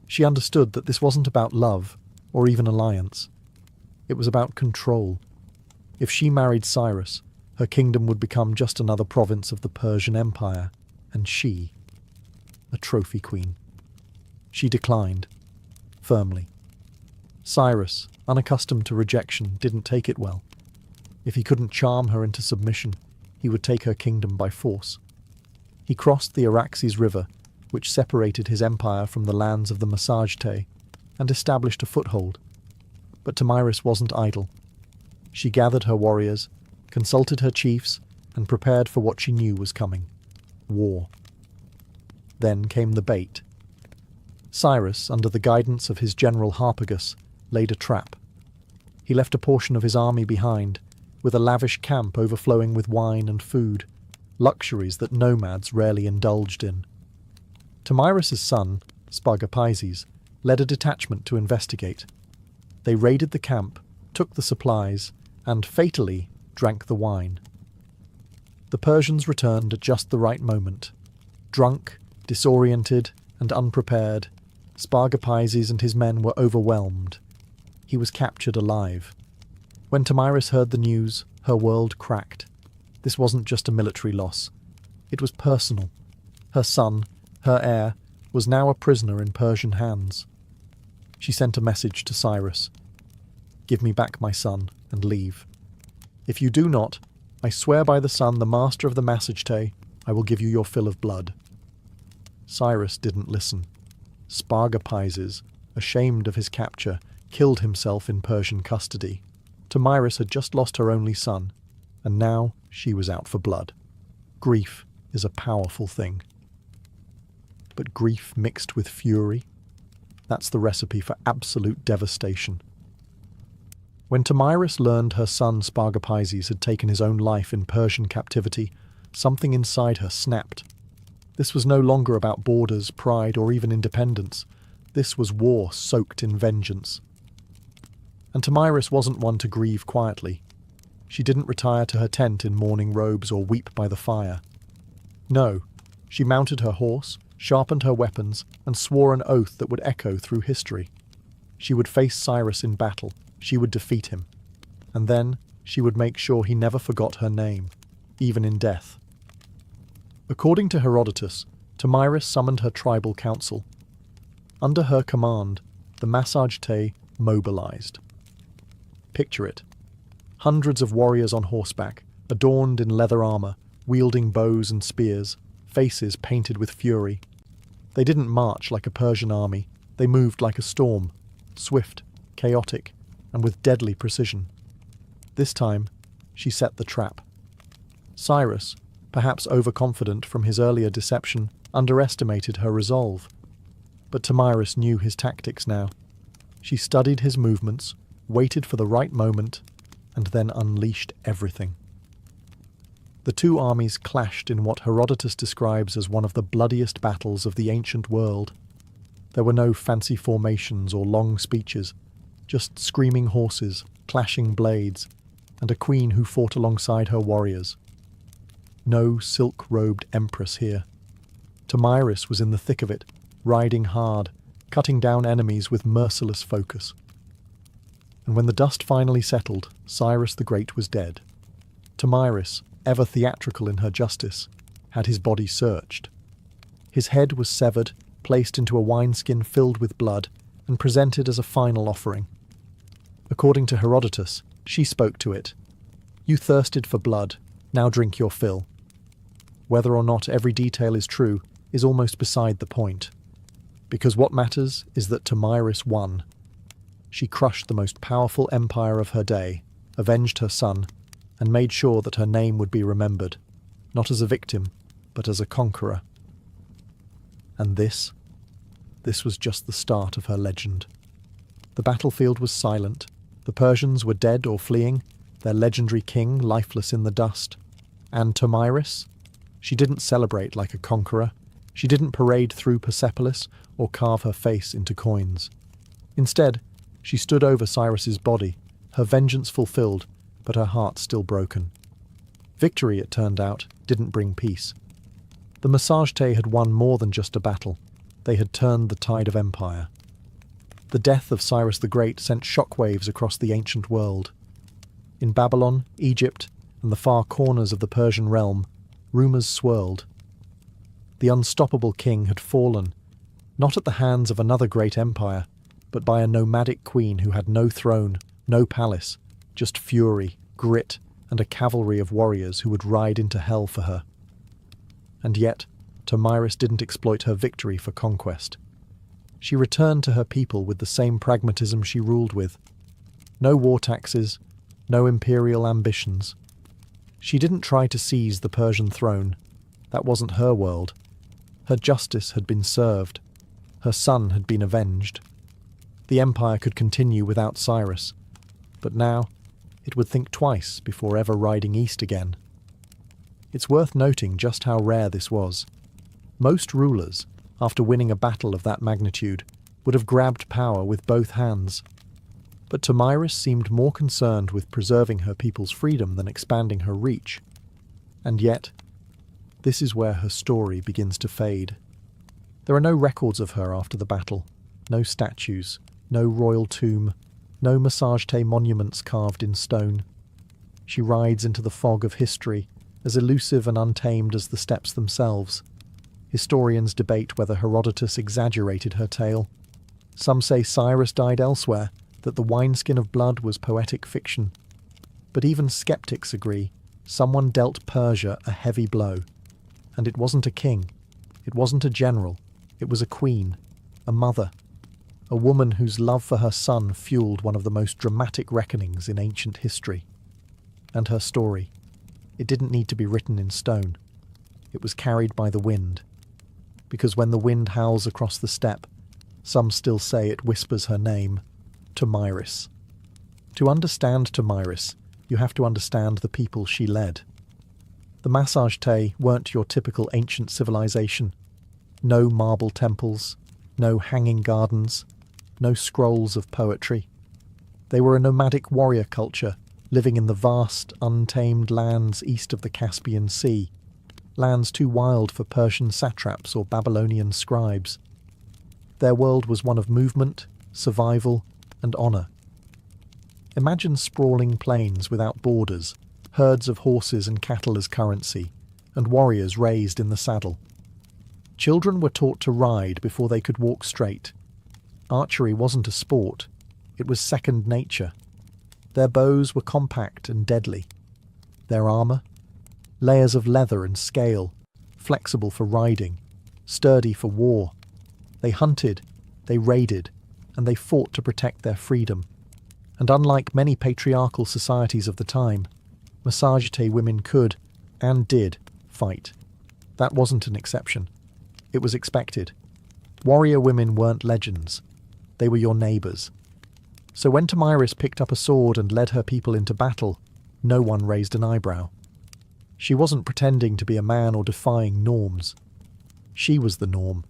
She understood that this wasn't about love, or even alliance. It was about control. If she married Cyrus, her kingdom would become just another province of the Persian Empire, and she, a trophy queen. She declined, firmly. Cyrus, unaccustomed to rejection, didn't take it well. If he couldn't charm her into submission, he would take her kingdom by force. He crossed the Araxes River, which separated his empire from the lands of the Massagetae, and established a foothold. But Tomyris wasn't idle. She gathered her warriors, consulted her chiefs, and prepared for what she knew was coming: war. Then came the bait. Cyrus, under the guidance of his general Harpagus, laid a trap. He left a portion of his army behind, with a lavish camp overflowing with wine and food, luxuries that nomads rarely indulged in. Tomyris' son, Spargapaises, led a detachment to investigate. They raided the camp, took the supplies, and, fatally, drank the wine. The Persians returned at just the right moment. Drunk, disoriented, and unprepared, Spargapaises and his men were overwhelmed. He was captured alive. When Tomyris heard the news, her world cracked. This wasn't just a military loss. It was personal. Her son, her heir, was now a prisoner in Persian hands. She sent a message to Cyrus. "Give me back my son, and leave. If you do not, I swear by the sun, the master of the Massagetae, I will give you your fill of blood." Cyrus didn't listen. Spargapaises, ashamed of his capture, killed himself in Persian custody. Tomyris had just lost her only son, and now she was out for blood. Grief is a powerful thing. But grief mixed with fury, that's the recipe for absolute devastation. When Tomyris learned her son Spargapaises had taken his own life in Persian captivity, something inside her snapped. This was no longer about borders, pride, or even independence. This was war soaked in vengeance. And Tomyris wasn't one to grieve quietly. She didn't retire to her tent in mourning robes or weep by the fire. No, she mounted her horse, sharpened her weapons, and swore an oath that would echo through history. She would face Cyrus in battle, she would defeat him, and then she would make sure he never forgot her name, even in death. According to Herodotus, Tomyris summoned her tribal council. Under her command, the Massagetae mobilized. Picture it. Hundreds of warriors on horseback, adorned in leather armor, wielding bows and spears, faces painted with fury. They didn't march like a Persian army, they moved like a storm, swift, chaotic, and with deadly precision. This time, she set the trap. Cyrus, perhaps overconfident from his earlier deception, underestimated her resolve. But Tomyris knew his tactics now. She studied his movements, waited for the right moment, and then unleashed everything. The two armies clashed in what Herodotus describes as one of the bloodiest battles of the ancient world. There were no fancy formations or long speeches, just screaming horses, clashing blades, and a queen who fought alongside her warriors. No silk-robed empress here. Tomyris was in the thick of it, riding hard, cutting down enemies with merciless focus. And when the dust finally settled, Cyrus the Great was dead. Tomyris, ever theatrical in her justice, had his body searched. His head was severed, placed into a wineskin filled with blood, and presented as a final offering. According to Herodotus, she spoke to it. "You thirsted for blood, now drink your fill." Whether or not every detail is true is almost beside the point, because what matters is that Tomyris won. She crushed the most powerful empire of her day, avenged her son, and made sure that her name would be remembered, not as a victim, but as a conqueror. And this was just the start of her legend. The battlefield was silent, the Persians were dead or fleeing, their legendary king lifeless in the dust. And Tomyris? She didn't celebrate like a conqueror. She didn't parade through Persepolis or carve her face into coins. Instead, she stood over Cyrus's body, her vengeance fulfilled, but her heart still broken. Victory, it turned out, didn't bring peace. The Massagetae had won more than just a battle. They had turned the tide of empire. The death of Cyrus the Great sent shockwaves across the ancient world. In Babylon, Egypt, and the far corners of the Persian realm, rumours swirled. The unstoppable king had fallen, not at the hands of another great empire, but by a nomadic queen who had no throne, no palace, just fury, grit, and a cavalry of warriors who would ride into hell for her. And yet, Tomyris didn't exploit her victory for conquest. She returned to her people with the same pragmatism she ruled with. No war taxes, no imperial ambitions. She didn't try to seize the Persian throne. That wasn't her world. Her justice had been served. Her son had been avenged. The empire could continue without Cyrus, but now it would think twice before ever riding east again. It's worth noting just how rare this was. Most rulers, after winning a battle of that magnitude, would have grabbed power with both hands. But Tomyris seemed more concerned with preserving her people's freedom than expanding her reach. And yet, this is where her story begins to fade. There are no records of her after the battle, no statues, no royal tomb, no Massagetae monuments carved in stone. She rides into the fog of history, as elusive and untamed as the steppes themselves. Historians debate whether Herodotus exaggerated her tale. Some say Cyrus died elsewhere, that the wineskin of blood was poetic fiction. But even skeptics agree, someone dealt Persia a heavy blow. And it wasn't a king, it wasn't a general, it was a queen, a mother, a woman whose love for her son fueled one of the most dramatic reckonings in ancient history. And her story, it didn't need to be written in stone. It was carried by the wind. Because when the wind howls across the steppe, some still say it whispers her name, Tomyris. To understand Tomyris, you have to understand the people she led. The Massagetae weren't your typical ancient civilization. No marble temples, no hanging gardens, no scrolls of poetry. They were a nomadic warrior culture, living in the vast, untamed lands east of the Caspian Sea, lands too wild for Persian satraps or Babylonian scribes. Their world was one of movement, survival, and honour. Imagine sprawling plains without borders, herds of horses and cattle as currency, and warriors raised in the saddle. Children were taught to ride before they could walk straight. Archery wasn't a sport, it was second nature. Their bows were compact and deadly. Their armour? Layers of leather and scale, flexible for riding, sturdy for war. They hunted, they raided, and they fought to protect their freedom. And unlike many patriarchal societies of the time, Massagetae women could, and did, fight. That wasn't an exception. It was expected. Warrior women weren't legends. They were your neighbours. So when Tomyris picked up a sword and led her people into battle, no one raised an eyebrow. She wasn't pretending to be a man or defying norms. She was the norm,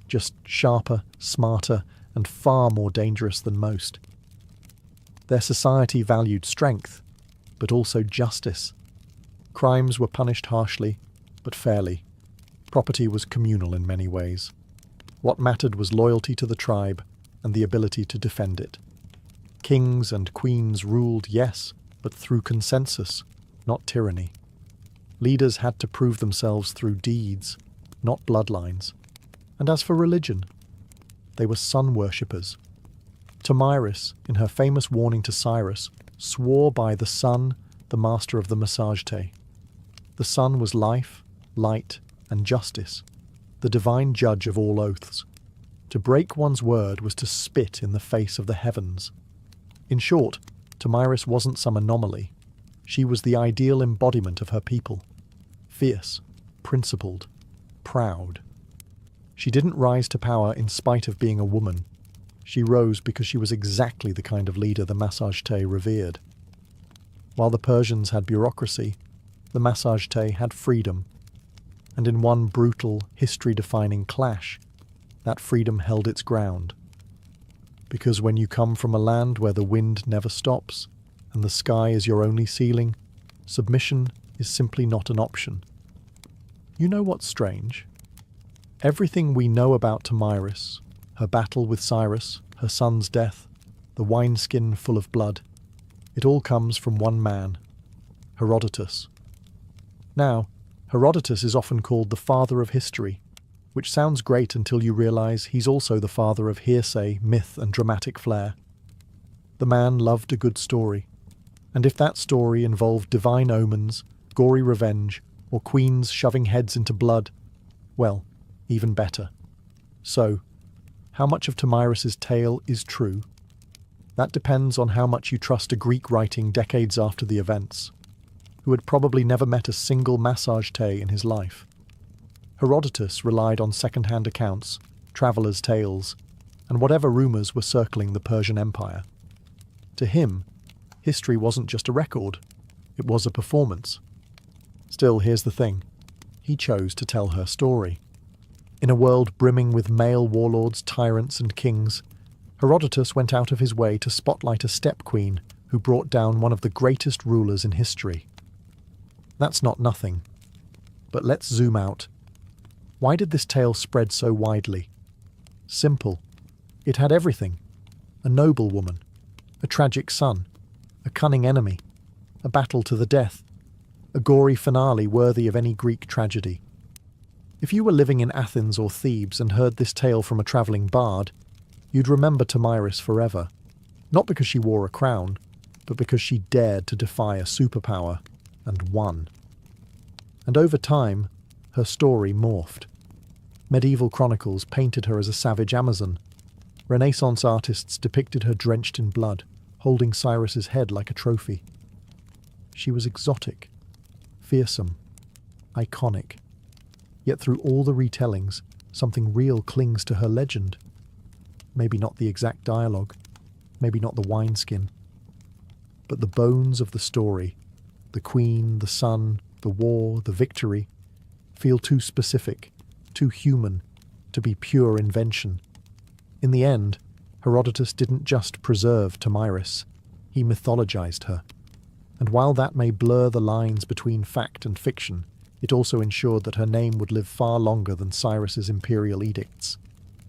just sharper, smarter, and far more dangerous than most. Their society valued strength, but also justice. Crimes were punished harshly, but fairly. Property was communal in many ways. What mattered was loyalty to the tribe and the ability to defend it. Kings and queens ruled, yes, but through consensus, not tyranny. Leaders had to prove themselves through deeds, not bloodlines. And as for religion, they were sun worshippers. Tomyris, in her famous warning to Cyrus, swore by the sun, the master of the Massagetae. The sun was life, light, and justice, the divine judge of all oaths. To break one's word was to spit in the face of the heavens. In short, Tomyris wasn't some anomaly. She was the ideal embodiment of her people. Fierce, principled, proud. She didn't rise to power in spite of being a woman. She rose because she was exactly the kind of leader the Massagetae revered. While the Persians had bureaucracy, the Massagetae had freedom, and in one brutal, history-defining clash, that freedom held its ground. Because when you come from a land where the wind never stops, and the sky is your only ceiling, submission is simply not an option. You know what's strange? Everything we know about Tomyris, her battle with Cyrus, her son's death, the wineskin full of blood, it all comes from one man, Herodotus. Now, Herodotus is often called the father of history, which sounds great until you realize he's also the father of hearsay, myth, and dramatic flair. The man loved a good story, and if that story involved divine omens, gory revenge, or queens shoving heads into blood, well, even better. So, how much of Tomyris's tale is true? That depends on how much you trust a Greek writing decades after the events, who had probably never met a single Massagetae in his life. Herodotus relied on second-hand accounts, travellers' tales, and whatever rumours were circling the Persian Empire. To him, history wasn't just a record, it was a performance. Still, here's the thing. He chose to tell her story. In a world brimming with male warlords, tyrants, and kings, Herodotus went out of his way to spotlight a steppe queen who brought down one of the greatest rulers in history. That's not nothing. But let's zoom out. Why did this tale spread so widely? Simple. It had everything. A noble woman, a tragic son, a cunning enemy, a battle to the death, a gory finale worthy of any Greek tragedy. If you were living in Athens or Thebes and heard this tale from a travelling bard, you'd remember Tomyris forever, not because she wore a crown, but because she dared to defy a superpower, and won. And over time, her story morphed. Medieval chronicles painted her as a savage Amazon. Renaissance artists depicted her drenched in blood, holding Cyrus's head like a trophy. She was exotic, fearsome, iconic. Yet through all the retellings, something real clings to her legend. Maybe not the exact dialogue, maybe not the wineskin, but the bones of the story, the queen, the son, the war, the victory, feel too specific, too human, to be pure invention. In the end, Herodotus didn't just preserve Tomyris, he mythologized her. And while that may blur the lines between fact and fiction, it also ensured that her name would live far longer than Cyrus's imperial edicts.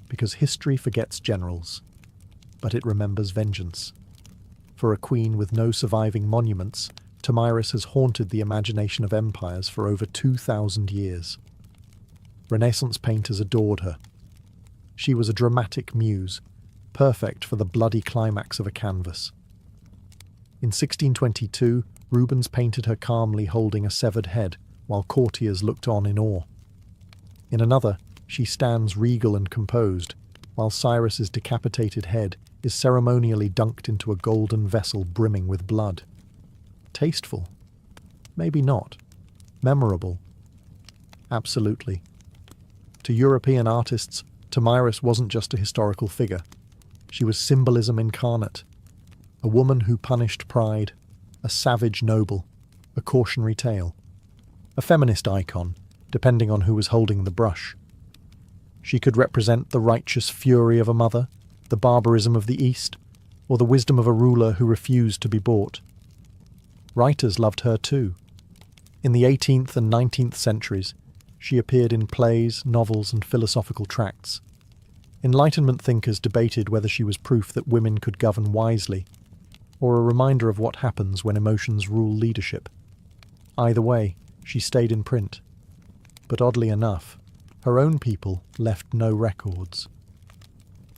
Because history forgets generals, but it remembers vengeance. For a queen with no surviving monuments, Tomyris has haunted the imagination of empires for over 2,000 years. Renaissance painters adored her. She was a dramatic muse, perfect for the bloody climax of a canvas. In 1622, Rubens painted her calmly holding a severed head, while courtiers looked on in awe. In another, she stands regal and composed, while Cyrus's decapitated head is ceremonially dunked into a golden vessel brimming with blood. Tasteful? Maybe not. Memorable? Absolutely. To European artists, Tomyris wasn't just a historical figure. She was symbolism incarnate. A woman who punished pride, a savage noble, a cautionary tale. A feminist icon, depending on who was holding the brush. She could represent the righteous fury of a mother, the barbarism of the East, or the wisdom of a ruler who refused to be bought. Writers loved her too. In the 18th and 19th centuries, she appeared in plays, novels, and philosophical tracts. Enlightenment thinkers debated whether she was proof that women could govern wisely, or a reminder of what happens when emotions rule leadership. Either way, she stayed in print. But oddly enough, her own people left no records.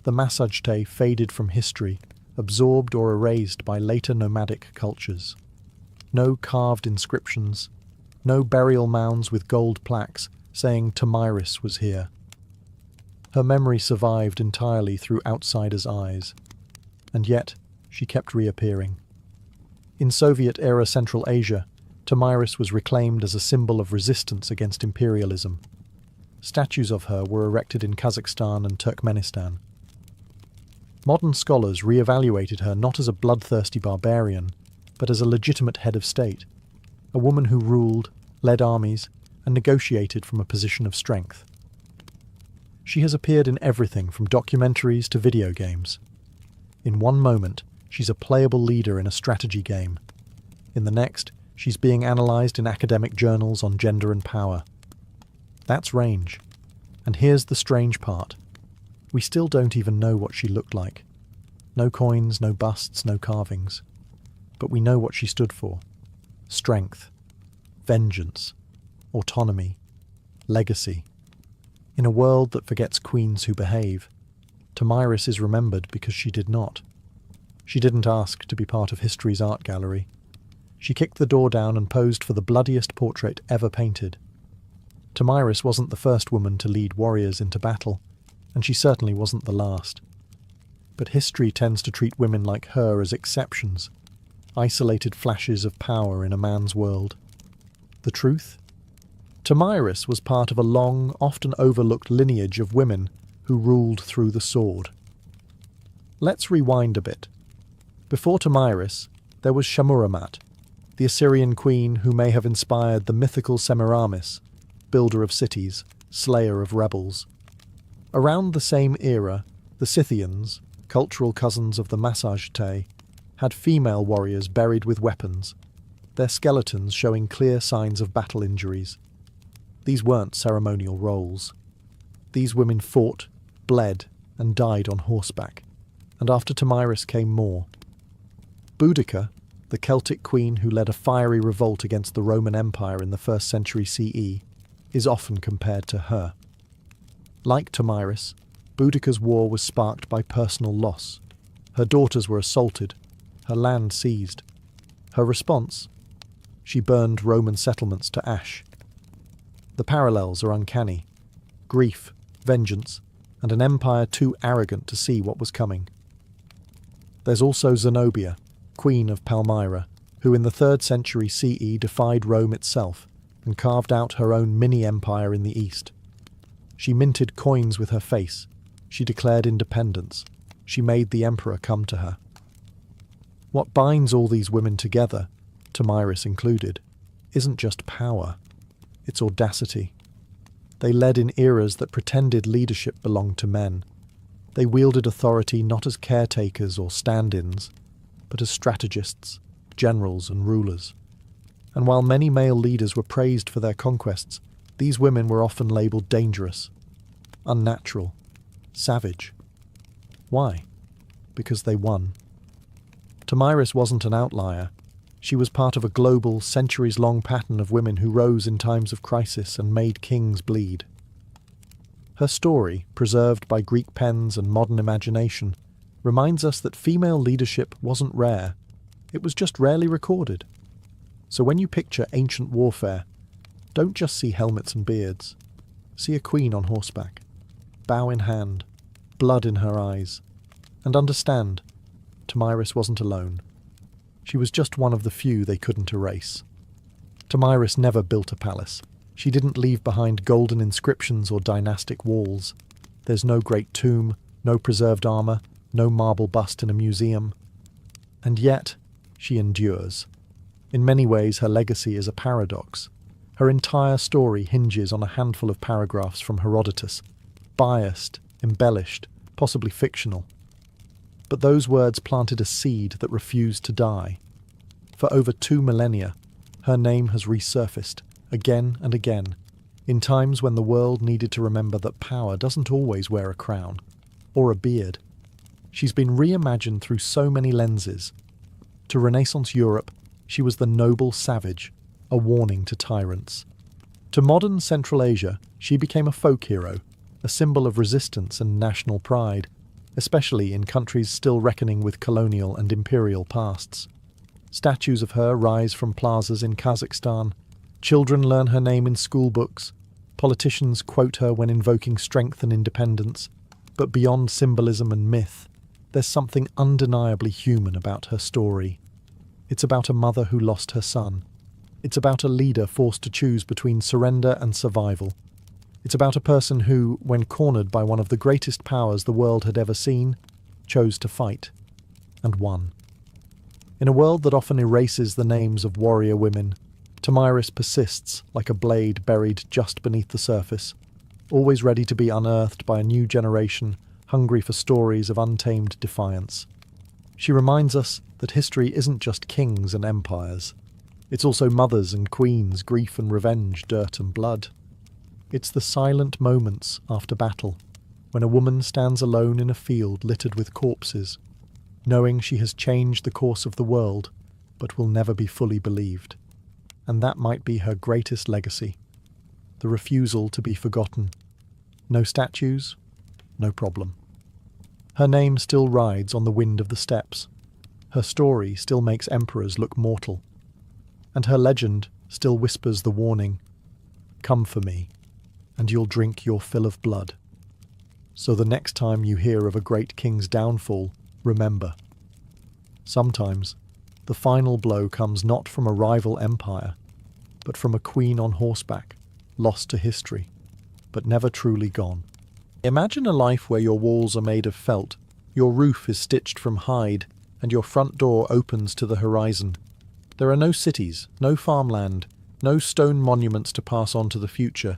The Massagetae faded from history, absorbed or erased by later nomadic cultures. No carved inscriptions, no burial mounds with gold plaques saying Tomyris was here. Her memory survived entirely through outsiders' eyes, and yet she kept reappearing. In Soviet-era Central Asia, Tomyris was reclaimed as a symbol of resistance against imperialism. Statues of her were erected in Kazakhstan and Turkmenistan. Modern scholars re-evaluated her not as a bloodthirsty barbarian, but as a legitimate head of state, a woman who ruled, led armies, and negotiated from a position of strength. She has appeared in everything from documentaries to video games. In one moment, she's a playable leader in a strategy game. In the next, she's being analysed in academic journals on gender and power. That's range. And here's the strange part. We still don't even know what she looked like. No coins, no busts, no carvings. But we know what she stood for. Strength, vengeance, autonomy, legacy. In a world that forgets queens who behave, Tomyris is remembered because she did not. She didn't ask to be part of history's art gallery. She kicked the door down and posed for the bloodiest portrait ever painted. Tomyris wasn't the first woman to lead warriors into battle, and she certainly wasn't the last. But history tends to treat women like her as exceptions, isolated flashes of power in a man's world. The truth? Tomyris was part of a long, often overlooked lineage of women who ruled through the sword. Let's rewind a bit. Before Tomyris, there was Shamuramat, the Assyrian queen who may have inspired the mythical Semiramis, builder of cities, slayer of rebels. Around the same era, the Scythians, cultural cousins of the Massagetae, had female warriors buried with weapons, their skeletons showing clear signs of battle injuries. These weren't ceremonial roles. These women fought, bled, and died on horseback, and after Tomyris came more. Boudica, the Celtic queen who led a fiery revolt against the Roman Empire in the 1st century CE, is often compared to her. Like Tomyris, Boudica's war was sparked by personal loss. Her daughters were assaulted, her land seized. Her response? She burned Roman settlements to ash. The parallels are uncanny. Grief, vengeance, and an empire too arrogant to see what was coming. There's also Zenobia, queen of Palmyra, who in the 3rd century CE defied Rome itself and carved out her own mini-empire in the east. She minted coins with her face. She declared independence. She made the emperor come to her. What binds all these women together, Tomyris included, isn't just power. It's audacity. They led in eras that pretended leadership belonged to men. They wielded authority not as caretakers or stand-ins, but as strategists, generals and rulers. And while many male leaders were praised for their conquests, these women were often labelled dangerous, unnatural, savage. Why? Because they won. Tomyris wasn't an outlier. She was part of a global, centuries-long pattern of women who rose in times of crisis and made kings bleed. Her story, preserved by Greek pens and modern imagination, reminds us that female leadership wasn't rare. It was just rarely recorded. So when you picture ancient warfare, don't just see helmets and beards. See a queen on horseback, bow in hand, blood in her eyes, and understand, Tomyris wasn't alone. She was just one of the few they couldn't erase. Tomyris never built a palace. She didn't leave behind golden inscriptions or dynastic walls. There's no great tomb, no preserved armour, no marble bust in a museum. And yet, she endures. In many ways, her legacy is a paradox. Her entire story hinges on a handful of paragraphs from Herodotus, biased, embellished, possibly fictional. But those words planted a seed that refused to die. For over 2 millennia, her name has resurfaced, again and again, in times when the world needed to remember that power doesn't always wear a crown, or a beard. She's been reimagined through so many lenses. To Renaissance Europe, she was the noble savage, a warning to tyrants. To modern Central Asia, she became a folk hero, a symbol of resistance and national pride, especially in countries still reckoning with colonial and imperial pasts. Statues of her rise from plazas in Kazakhstan. Children learn her name in school books. Politicians quote her when invoking strength and independence. But beyond symbolism and myth, there's something undeniably human about her story. It's about a mother who lost her son. It's about a leader forced to choose between surrender and survival. It's about a person who, when cornered by one of the greatest powers the world had ever seen, chose to fight, and won. In a world that often erases the names of warrior women, Tomyris persists like a blade buried just beneath the surface, always ready to be unearthed by a new generation hungry for stories of untamed defiance. She reminds us that history isn't just kings and empires. It's also mothers and queens, grief and revenge, dirt and blood. It's the silent moments after battle, when a woman stands alone in a field littered with corpses, knowing she has changed the course of the world, but will never be fully believed. And that might be her greatest legacy, the refusal to be forgotten. No statues, no problem. Her name still rides on the wind of the steppes. Her story still makes emperors look mortal. And her legend still whispers the warning, "Come for me, and you'll drink your fill of blood." So the next time you hear of a great king's downfall, remember, sometimes the final blow comes not from a rival empire, but from a queen on horseback, lost to history, but never truly gone. Imagine a life where your walls are made of felt, your roof is stitched from hide, and your front door opens to the horizon. There are no cities, no farmland, no stone monuments to pass on to the future,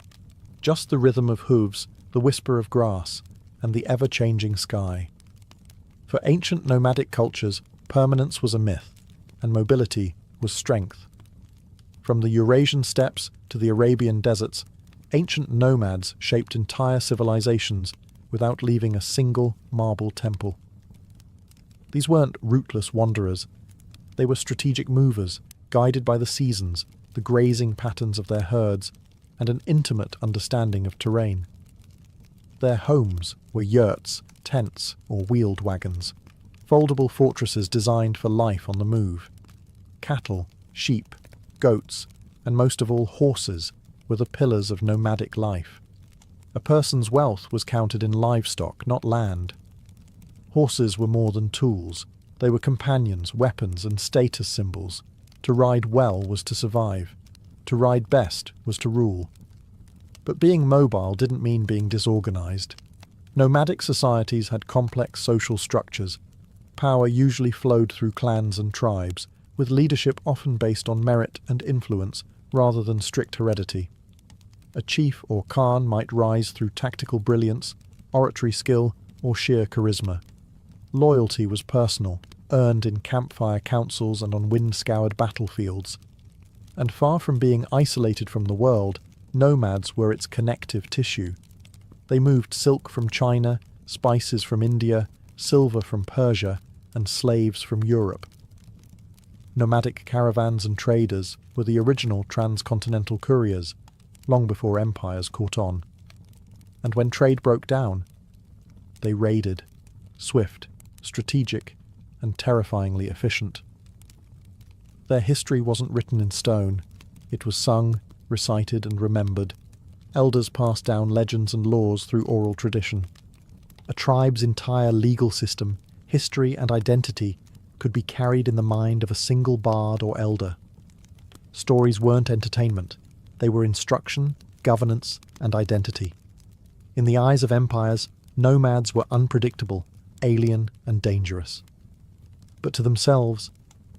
just the rhythm of hooves, the whisper of grass, and the ever-changing sky. For ancient nomadic cultures, permanence was a myth, and mobility was strength. From the Eurasian steppes to the Arabian deserts, ancient nomads shaped entire civilizations without leaving a single marble temple. These weren't rootless wanderers. They were strategic movers, guided by the seasons, the grazing patterns of their herds, and an intimate understanding of terrain. Their homes were yurts, tents, or wheeled wagons, foldable fortresses designed for life on the move. Cattle, sheep, goats, and most of all horses were the pillars of nomadic life. A person's wealth was counted in livestock, not land. Horses were more than tools. They were companions, weapons, and status symbols. To ride well was to survive. To ride best was to rule. But being mobile didn't mean being disorganized. Nomadic societies had complex social structures. Power usually flowed through clans and tribes, with leadership often based on merit and influence rather than strict heredity. A chief or khan might rise through tactical brilliance, oratory skill, or sheer charisma. Loyalty was personal, earned in campfire councils and on wind-scoured battlefields. And far from being isolated from the world, nomads were its connective tissue. They moved silk from China, spices from India, silver from Persia, and slaves from Europe. Nomadic caravans and traders were the original transcontinental couriers, long before empires caught on. And when trade broke down, they raided, swift, strategic, and terrifyingly efficient. Their history wasn't written in stone. It was sung, recited, and remembered. Elders passed down legends and laws through oral tradition. A tribe's entire legal system, history, and identity could be carried in the mind of a single bard or elder. Stories weren't entertainment. They were instruction, governance, and identity. In the eyes of empires, nomads were unpredictable, alien, and dangerous. But to themselves,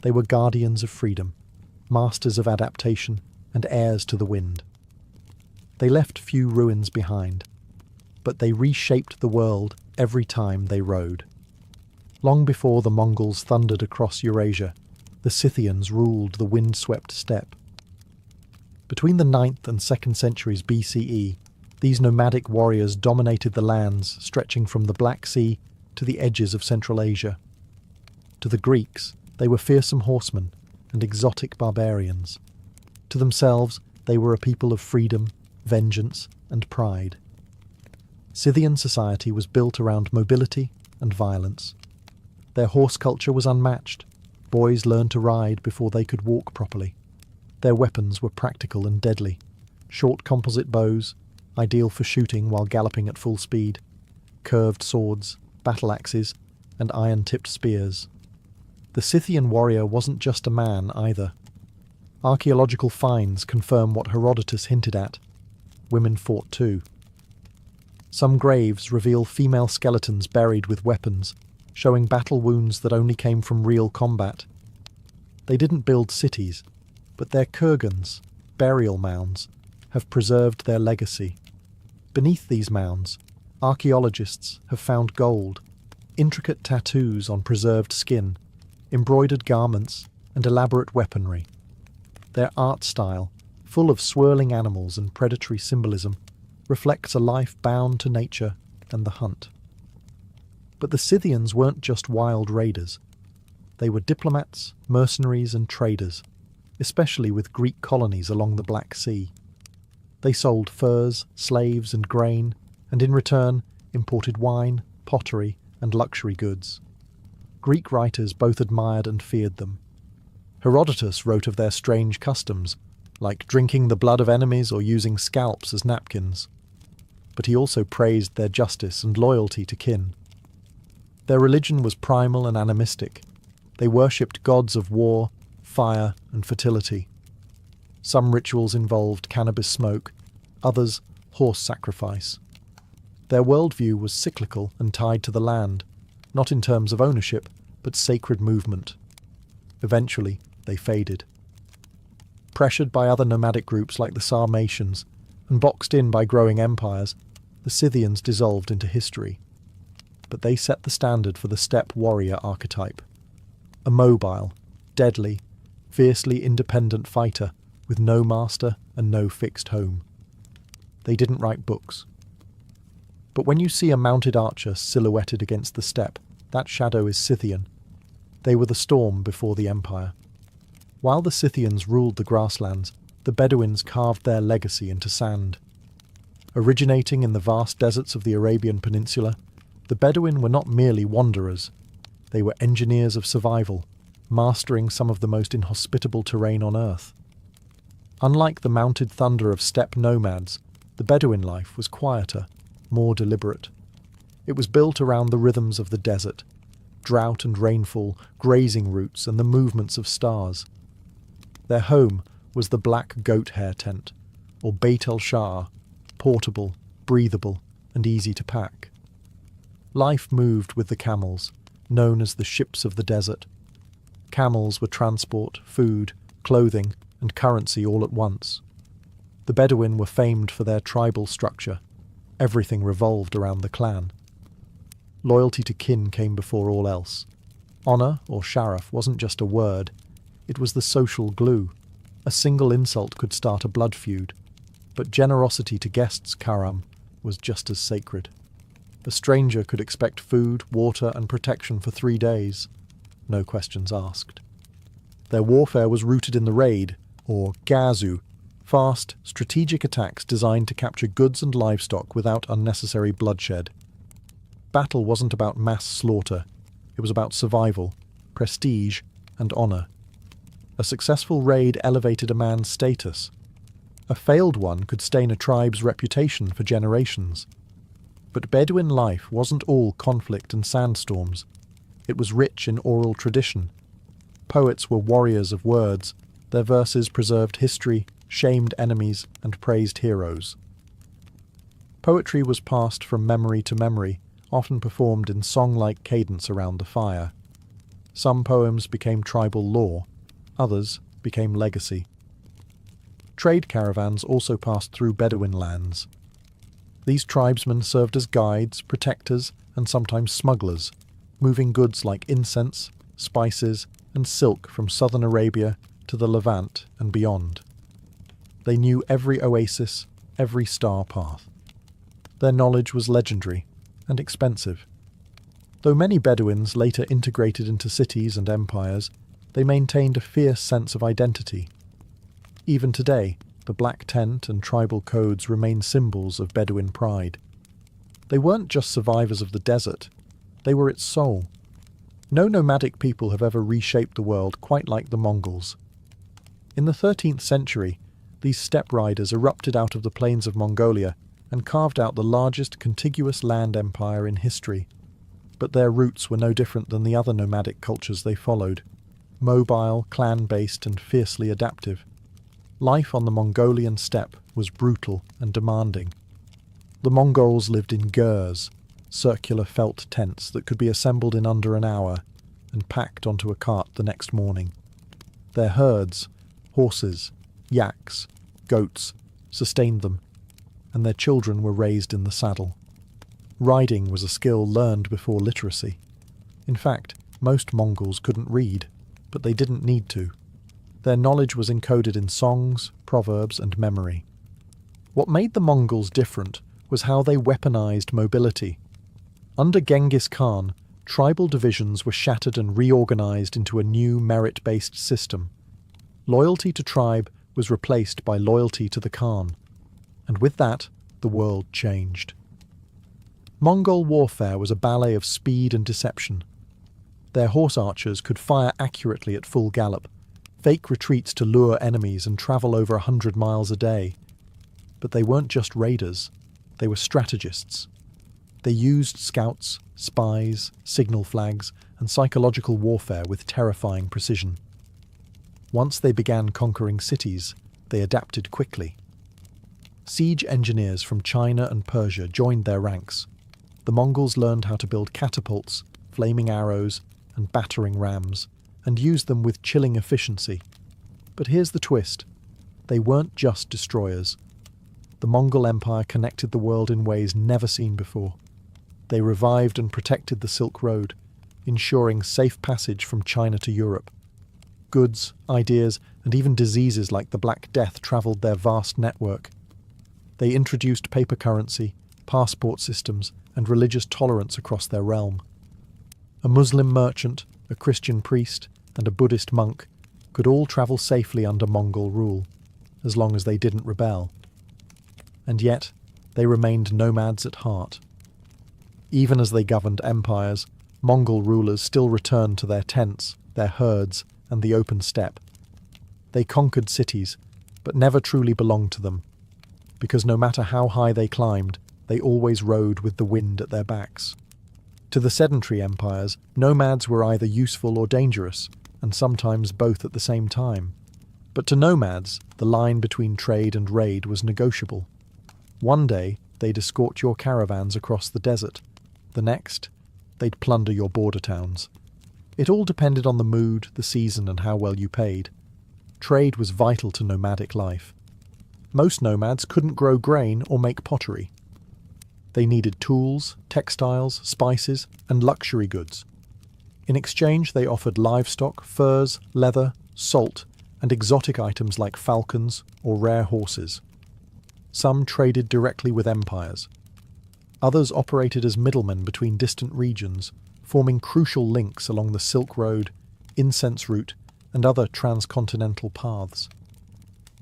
they were guardians of freedom, masters of adaptation, and heirs to the wind. They left few ruins behind, but they reshaped the world every time they rode. Long before the Mongols thundered across Eurasia, the Scythians ruled the wind-swept steppe. Between the 9th and 2nd centuries BCE, these nomadic warriors dominated the lands stretching from the Black Sea to the edges of Central Asia. To the Greeks, they were fearsome horsemen and exotic barbarians. To themselves, they were a people of freedom, vengeance, and pride. Scythian society was built around mobility and violence. Their horse culture was unmatched. Boys learned to ride before they could walk properly. Their weapons were practical and deadly. Short composite bows, ideal for shooting while galloping at full speed, curved swords, battle axes, and iron-tipped spears. The Scythian warrior wasn't just a man either. Archaeological finds confirm what Herodotus hinted at. Women fought too. Some graves reveal female skeletons buried with weapons, showing battle wounds that only came from real combat. They didn't build cities, but their kurgans, burial mounds, have preserved their legacy. Beneath these mounds, archaeologists have found gold, intricate tattoos on preserved skin, embroidered garments, and elaborate weaponry. Their art style, full of swirling animals and predatory symbolism, reflects a life bound to nature and the hunt. But the Scythians weren't just wild raiders. They were diplomats, mercenaries, and traders, especially with Greek colonies along the Black Sea. They sold furs, slaves, and grain, and in return imported wine, pottery, and luxury goods. Greek writers both admired and feared them. Herodotus wrote of their strange customs, like drinking the blood of enemies or using scalps as napkins. But he also praised their justice and loyalty to kin. Their religion was primal and animistic. They worshipped gods of war, fire, and fertility. Some rituals involved cannabis smoke, others horse sacrifice. Their worldview was cyclical and tied to the land, not in terms of ownership, but sacred movement. Eventually, they faded. Pressured by other nomadic groups like the Sarmatians, and boxed in by growing empires, the Scythians dissolved into history. But they set the standard for the steppe warrior archetype. A mobile, deadly, fiercely independent fighter with no master and no fixed home. They didn't write books. But when you see a mounted archer silhouetted against the steppe, that shadow is Scythian. They were the storm before the empire. While the Scythians ruled the grasslands, the Bedouins carved their legacy into sand. Originating in the vast deserts of the Arabian Peninsula, the Bedouin were not merely wanderers. They were engineers of survival, mastering some of the most inhospitable terrain on earth. Unlike the mounted thunder of steppe nomads, the Bedouin life was quieter, more deliberate. It was built around the rhythms of the desert, drought and rainfall, grazing routes, and the movements of stars. Their home was the black goat hair tent, or Beit el-Sha'ar, portable, breathable, and easy to pack. Life moved with the camels, known as the ships of the desert. Camels were transport, food, clothing, and currency all at once. The Bedouin were famed for their tribal structure. Everything revolved around the clan. Loyalty to kin came before all else. Honour, or sharaf, wasn't just a word. It was the social glue. A single insult could start a blood feud. But generosity to guests, karam, was just as sacred. A stranger could expect food, water, and protection for 3 days. No questions asked. Their warfare was rooted in the raid, or gazu, fast, strategic attacks designed to capture goods and livestock without unnecessary bloodshed. Battle wasn't about mass slaughter. It was about survival, prestige, and honour. A successful raid elevated a man's status. A failed one could stain a tribe's reputation for generations. But Bedouin life wasn't all conflict and sandstorms. It was rich in oral tradition. Poets were warriors of words. Their verses preserved history, shamed enemies, and praised heroes. Poetry was passed from memory to memory, often performed in song-like cadence around the fire. Some poems became tribal lore, others became legacy. Trade caravans also passed through Bedouin lands. These tribesmen served as guides, protectors, and sometimes smugglers, moving goods like incense, spices, and silk from southern Arabia to the Levant and beyond. They knew every oasis, every star path. Their knowledge was legendary and expensive. Though many Bedouins later integrated into cities and empires, they maintained a fierce sense of identity. Even today, the black tent and tribal codes remain symbols of Bedouin pride. They weren't just survivors of the desert, they were its soul. No nomadic people have ever reshaped the world quite like the Mongols. In the 13th century, these steppe riders erupted out of the plains of Mongolia and carved out the largest contiguous land empire in history. But their roots were no different than the other nomadic cultures they followed. Mobile, clan-based, and fiercely adaptive. Life on the Mongolian steppe was brutal and demanding. The Mongols lived in gurs, circular felt tents that could be assembled in under an hour and packed onto a cart the next morning. Their herds, horses, yaks, goats, sustained them, and their children were raised in the saddle. Riding was a skill learned before literacy. In fact, most Mongols couldn't read, but they didn't need to. Their knowledge was encoded in songs, proverbs, and memory. What made the Mongols different was how they weaponized mobility. Under Genghis Khan, tribal divisions were shattered and reorganized into a new merit-based system. Loyalty to tribe was replaced by loyalty to the Khan, and with that, the world changed. Mongol warfare was a ballet of speed and deception. Their horse archers could fire accurately at full gallop, fake retreats to lure enemies and travel over 100 miles a day. But they weren't just raiders, they were strategists. They used scouts, spies, signal flags, and psychological warfare with terrifying precision. Once they began conquering cities, they adapted quickly. Siege engineers from China and Persia joined their ranks. The Mongols learned how to build catapults, flaming arrows, and battering rams, and used them with chilling efficiency. But here's the twist. They weren't just destroyers. The Mongol Empire connected the world in ways never seen before. They revived and protected the Silk Road, ensuring safe passage from China to Europe. Goods, ideas, and even diseases like the Black Death travelled their vast network. They introduced paper currency, passport systems, and religious tolerance across their realm. A Muslim merchant, a Christian priest, and a Buddhist monk could all travel safely under Mongol rule, as long as they didn't rebel. And yet, they remained nomads at heart. Even as they governed empires, Mongol rulers still returned to their tents, their herds, and the open steppe. They conquered cities, but never truly belonged to them, because no matter how high they climbed, they always rode with the wind at their backs. To the sedentary empires, nomads were either useful or dangerous, and sometimes both at the same time. But to nomads, the line between trade and raid was negotiable. One day, they'd escort your caravans across the desert. The next, they'd plunder your border towns. It all depended on the mood, the season, and how well you paid. Trade was vital to nomadic life. Most nomads couldn't grow grain or make pottery. They needed tools, textiles, spices, and luxury goods. In exchange, they offered livestock, furs, leather, salt, and exotic items like falcons or rare horses. Some traded directly with empires. Others operated as middlemen between distant regions, forming crucial links along the Silk Road, incense route, and other transcontinental paths.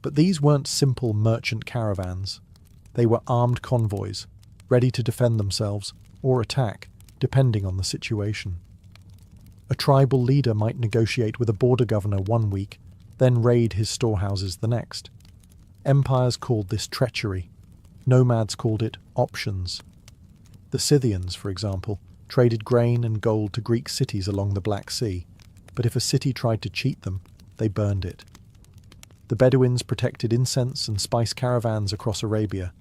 But these weren't simple merchant caravans. They were armed convoys, ready to defend themselves or attack, depending on the situation. A tribal leader might negotiate with a border governor one week, then raid his storehouses the next. Empires called this treachery. Nomads called it options. The Scythians, for example, traded grain and gold to Greek cities along the Black Sea, but if a city tried to cheat them, they burned it. The Bedouins protected incense and spice caravans across Arabia.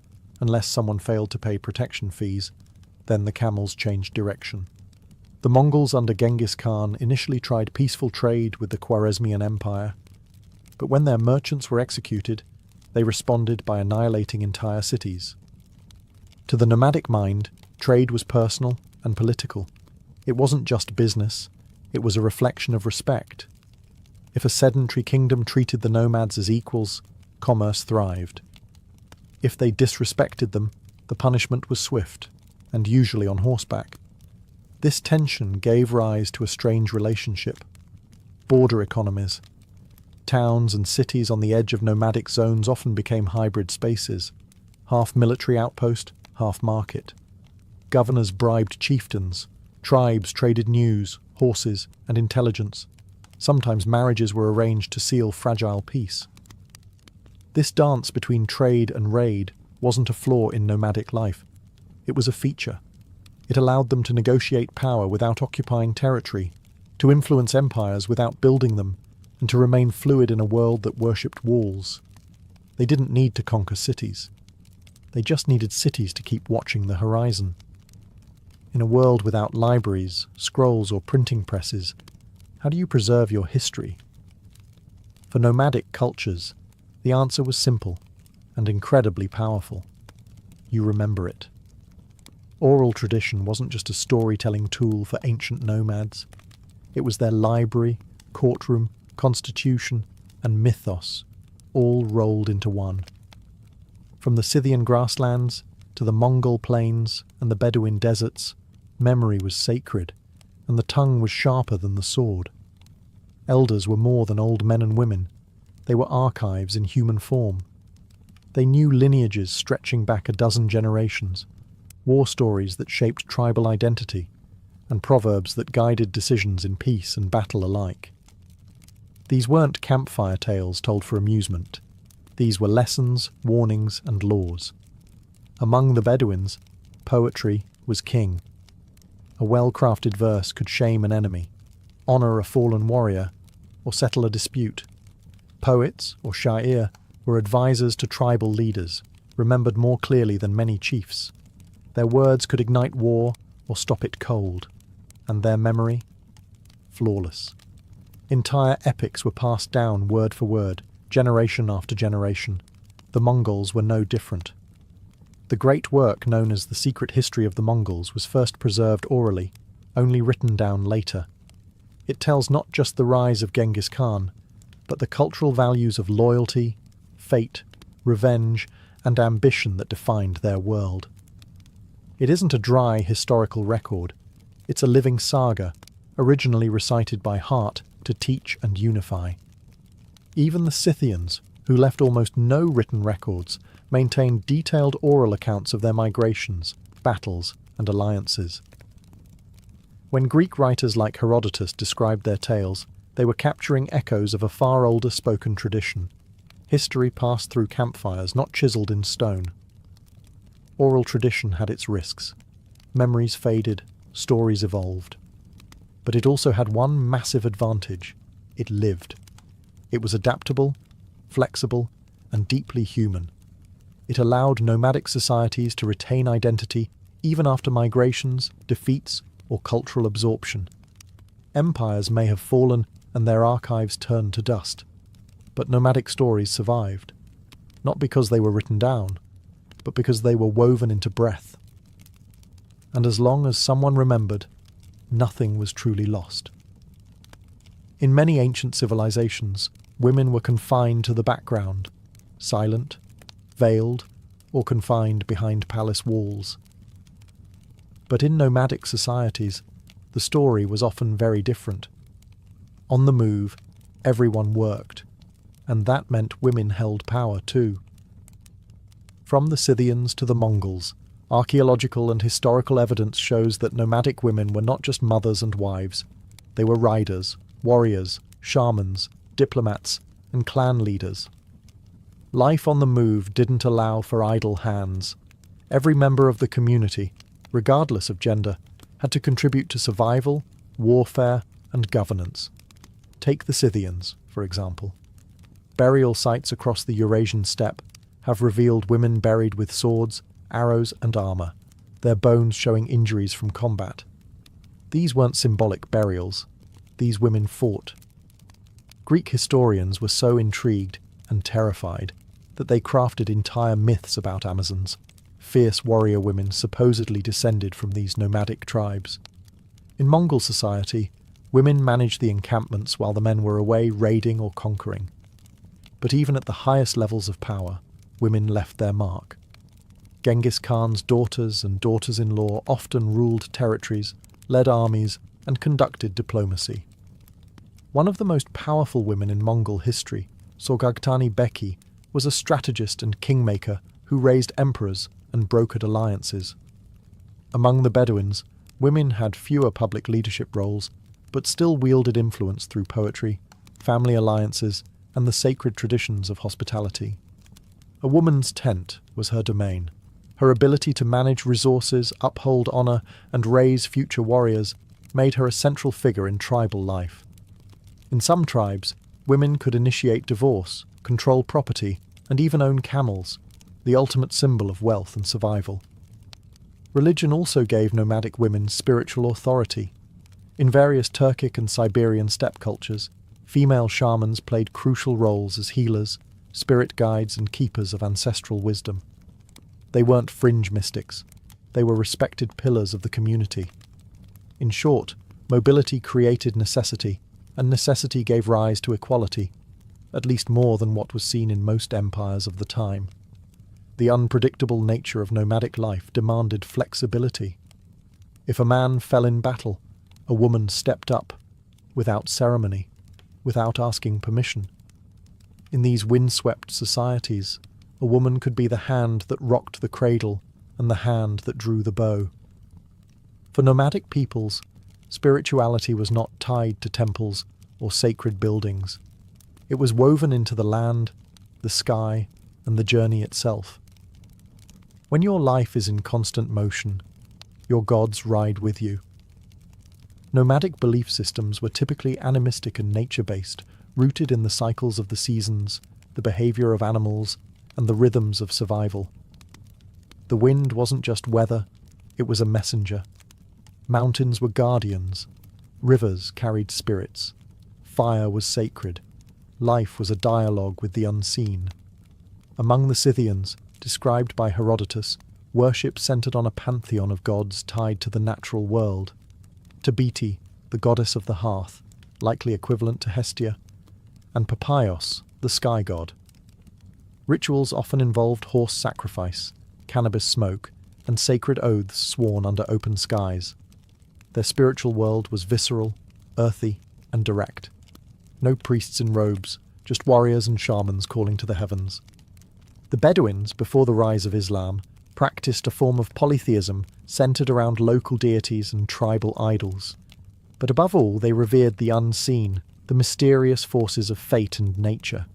Unless someone failed to pay protection fees, then the camels changed direction. The Mongols under Genghis Khan initially tried peaceful trade with the Khwarezmian Empire, but when their merchants were executed, they responded by annihilating entire cities. To the nomadic mind, trade was personal and political. It wasn't just business, it was a reflection of respect. If a sedentary kingdom treated the nomads as equals, commerce thrived. If they disrespected them, the punishment was swift, and usually on horseback. This tension gave rise to a strange relationship. Border economies. Towns and cities on the edge of nomadic zones often became hybrid spaces, half military outpost, half market. Governors bribed chieftains, tribes traded news, horses, and intelligence. Sometimes marriages were arranged to seal fragile peace. This dance between trade and raid wasn't a flaw in nomadic life. It was a feature. It allowed them to negotiate power without occupying territory, to influence empires without building them, and to remain fluid in a world that worshipped walls. They didn't need to conquer cities. They just needed cities to keep watching the horizon. In a world without libraries, scrolls, or printing presses, how do you preserve your history? For nomadic cultures, the answer was simple and incredibly powerful. You remember it. Oral tradition wasn't just a storytelling tool for ancient nomads. It was their library, courtroom, constitution, and mythos, all rolled into one. From the Scythian grasslands to the Mongol plains and the Bedouin deserts, memory was sacred, and the tongue was sharper than the sword. Elders were more than old men and women. They were archives in human form. They knew lineages stretching back a dozen generations, war stories that shaped tribal identity, and proverbs that guided decisions in peace and battle alike. These weren't campfire tales told for amusement. These were lessons, warnings, and laws. Among the Bedouins, poetry was king. A well-crafted verse could shame an enemy, honour a fallen warrior, or settle a dispute. Poets, or sha'ir, were advisors to tribal leaders, remembered more clearly than many chiefs. Their words could ignite war or stop it cold, and their memory? Flawless. Entire epics were passed down word for word, generation after generation. The Mongols were no different. The great work known as The Secret History of the Mongols was first preserved orally, only written down later. It tells not just the rise of Genghis Khan, but the cultural values of loyalty, fate, revenge, and ambition that defined their world. It isn't a dry historical record. It's a living saga, originally recited by heart to teach and unify. Even the Scythians, who left almost no written records, maintained detailed oral accounts of their migrations, battles, and alliances. When Greek writers like Herodotus described their tales, they were capturing echoes of a far older spoken tradition. History passed through campfires, not chiselled in stone. Oral tradition had its risks. Memories faded, stories evolved. But it also had one massive advantage. It lived. It was adaptable, flexible, and deeply human. It allowed nomadic societies to retain identity even after migrations, defeats, or cultural absorption. Empires may have fallen and their archives turned to dust, but nomadic stories survived, not because they were written down, but because they were woven into breath. And as long as someone remembered, nothing was truly lost. In many ancient civilizations, women were confined to the background, silent, veiled, or confined behind palace walls. But in nomadic societies, the story was often very different. On the move, everyone worked, and that meant women held power too. From the Scythians to the Mongols, archaeological and historical evidence shows that nomadic women were not just mothers and wives. They were riders, warriors, shamans, diplomats, and clan leaders. Life on the move didn't allow for idle hands. Every member of the community, regardless of gender, had to contribute to survival, warfare, and governance. Take the Scythians, for example. Burial sites across the Eurasian steppe have revealed women buried with swords, arrows, and armour, their bones showing injuries from combat. These weren't symbolic burials. These women fought. Greek historians were so intrigued and terrified that they crafted entire myths about Amazons, fierce warrior women supposedly descended from these nomadic tribes. In Mongol society, women managed the encampments while the men were away raiding or conquering. But even at the highest levels of power, women left their mark. Genghis Khan's daughters and daughters-in-law often ruled territories, led armies, and conducted diplomacy. One of the most powerful women in Mongol history, Sorghaghtani Beki, was a strategist and kingmaker who raised emperors and brokered alliances. Among the Bedouins, women had fewer public leadership roles, but still wielded influence through poetry, family alliances, and the sacred traditions of hospitality. A woman's tent was her domain. Her ability to manage resources, uphold honour, and raise future warriors made her a central figure in tribal life. In some tribes, women could initiate divorce, control property, and even own camels, the ultimate symbol of wealth and survival. Religion also gave nomadic women spiritual authority. In various Turkic and Siberian steppe cultures, Female shamans played crucial roles as healers, spirit guides, and keepers of ancestral wisdom. They weren't fringe mystics. They were respected pillars of the community. In short, mobility created necessity, and necessity gave rise to equality, at least more than what was seen in most empires of the time. The unpredictable nature of nomadic life demanded flexibility. If a man fell in battle, a woman stepped up, without ceremony, without asking permission. In these windswept societies, a woman could be the hand that rocked the cradle and the hand that drew the bow. For nomadic peoples, spirituality was not tied to temples or sacred buildings. It was woven into the land, the sky, and the journey itself. When your life is in constant motion, your gods ride with you. Nomadic belief systems were typically animistic and nature-based, rooted in the cycles of the seasons, the behavior of animals, and the rhythms of survival. The wind wasn't just weather, it was a messenger. Mountains were guardians, rivers carried spirits, fire was sacred, life was a dialogue with the unseen. Among the Scythians, described by Herodotus, worship centered on a pantheon of gods tied to the natural world. Tabiti, the goddess of the hearth, likely equivalent to Hestia, and Papaios, the sky god. Rituals often involved horse sacrifice, cannabis smoke, and sacred oaths sworn under open skies. Their spiritual world was visceral, earthy, and direct. No priests in robes, just warriors and shamans calling to the heavens. The Bedouins, before the rise of Islam, practiced a form of polytheism centered around local deities and tribal idols. But above all, they revered the unseen, the mysterious forces of fate and nature.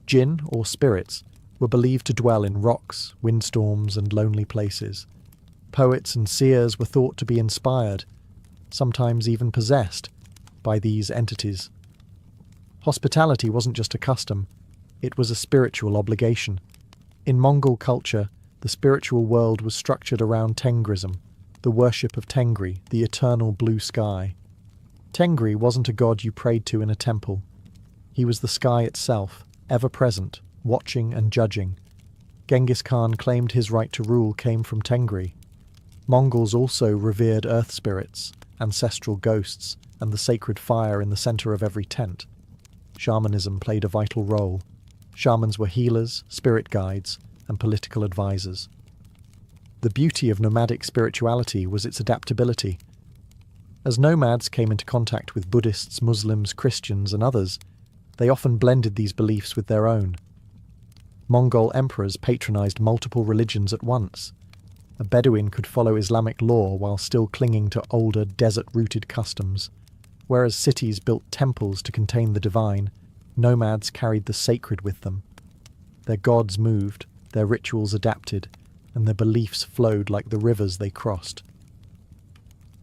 Jinn, or spirits, were believed to dwell in rocks, windstorms, and lonely places. Poets and seers were thought to be inspired, sometimes even possessed, by these entities. Hospitality wasn't just a custom, it was a spiritual obligation. In Mongol culture, the spiritual world was structured around Tengrism, the worship of Tengri, the eternal blue sky. Tengri wasn't a god you prayed to in a temple. He was the sky itself, ever present, watching and judging. Genghis Khan claimed his right to rule came from Tengri. Mongols also revered earth spirits, ancestral ghosts, and the sacred fire in the center of every tent. Shamanism played a vital role. Shamans were healers, spirit guides, and political advisors. The beauty of nomadic spirituality was its adaptability. As nomads came into contact with Buddhists, Muslims, Christians, and others, they often blended these beliefs with their own. Mongol emperors patronized multiple religions at once. A Bedouin could follow Islamic law while still clinging to older, desert-rooted customs. Whereas cities built temples to contain the divine, nomads carried the sacred with them. Their gods moved, their rituals adapted, and their beliefs flowed like the rivers they crossed.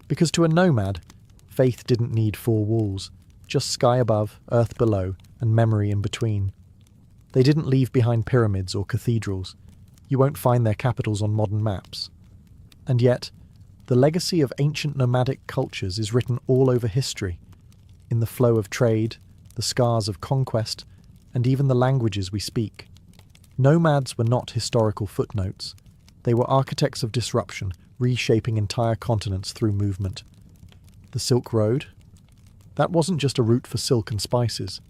Because to a nomad, faith didn't need four walls, just sky above, earth below, and memory in between. They didn't leave behind pyramids or cathedrals. You won't find their capitals on modern maps. And yet, the legacy of ancient nomadic cultures is written all over history, in the flow of trade, the scars of conquest, and even the languages we speak. Nomads were not historical footnotes. They were architects of disruption, reshaping entire continents through movement. The Silk Road? That wasn't just a route for silk and spices.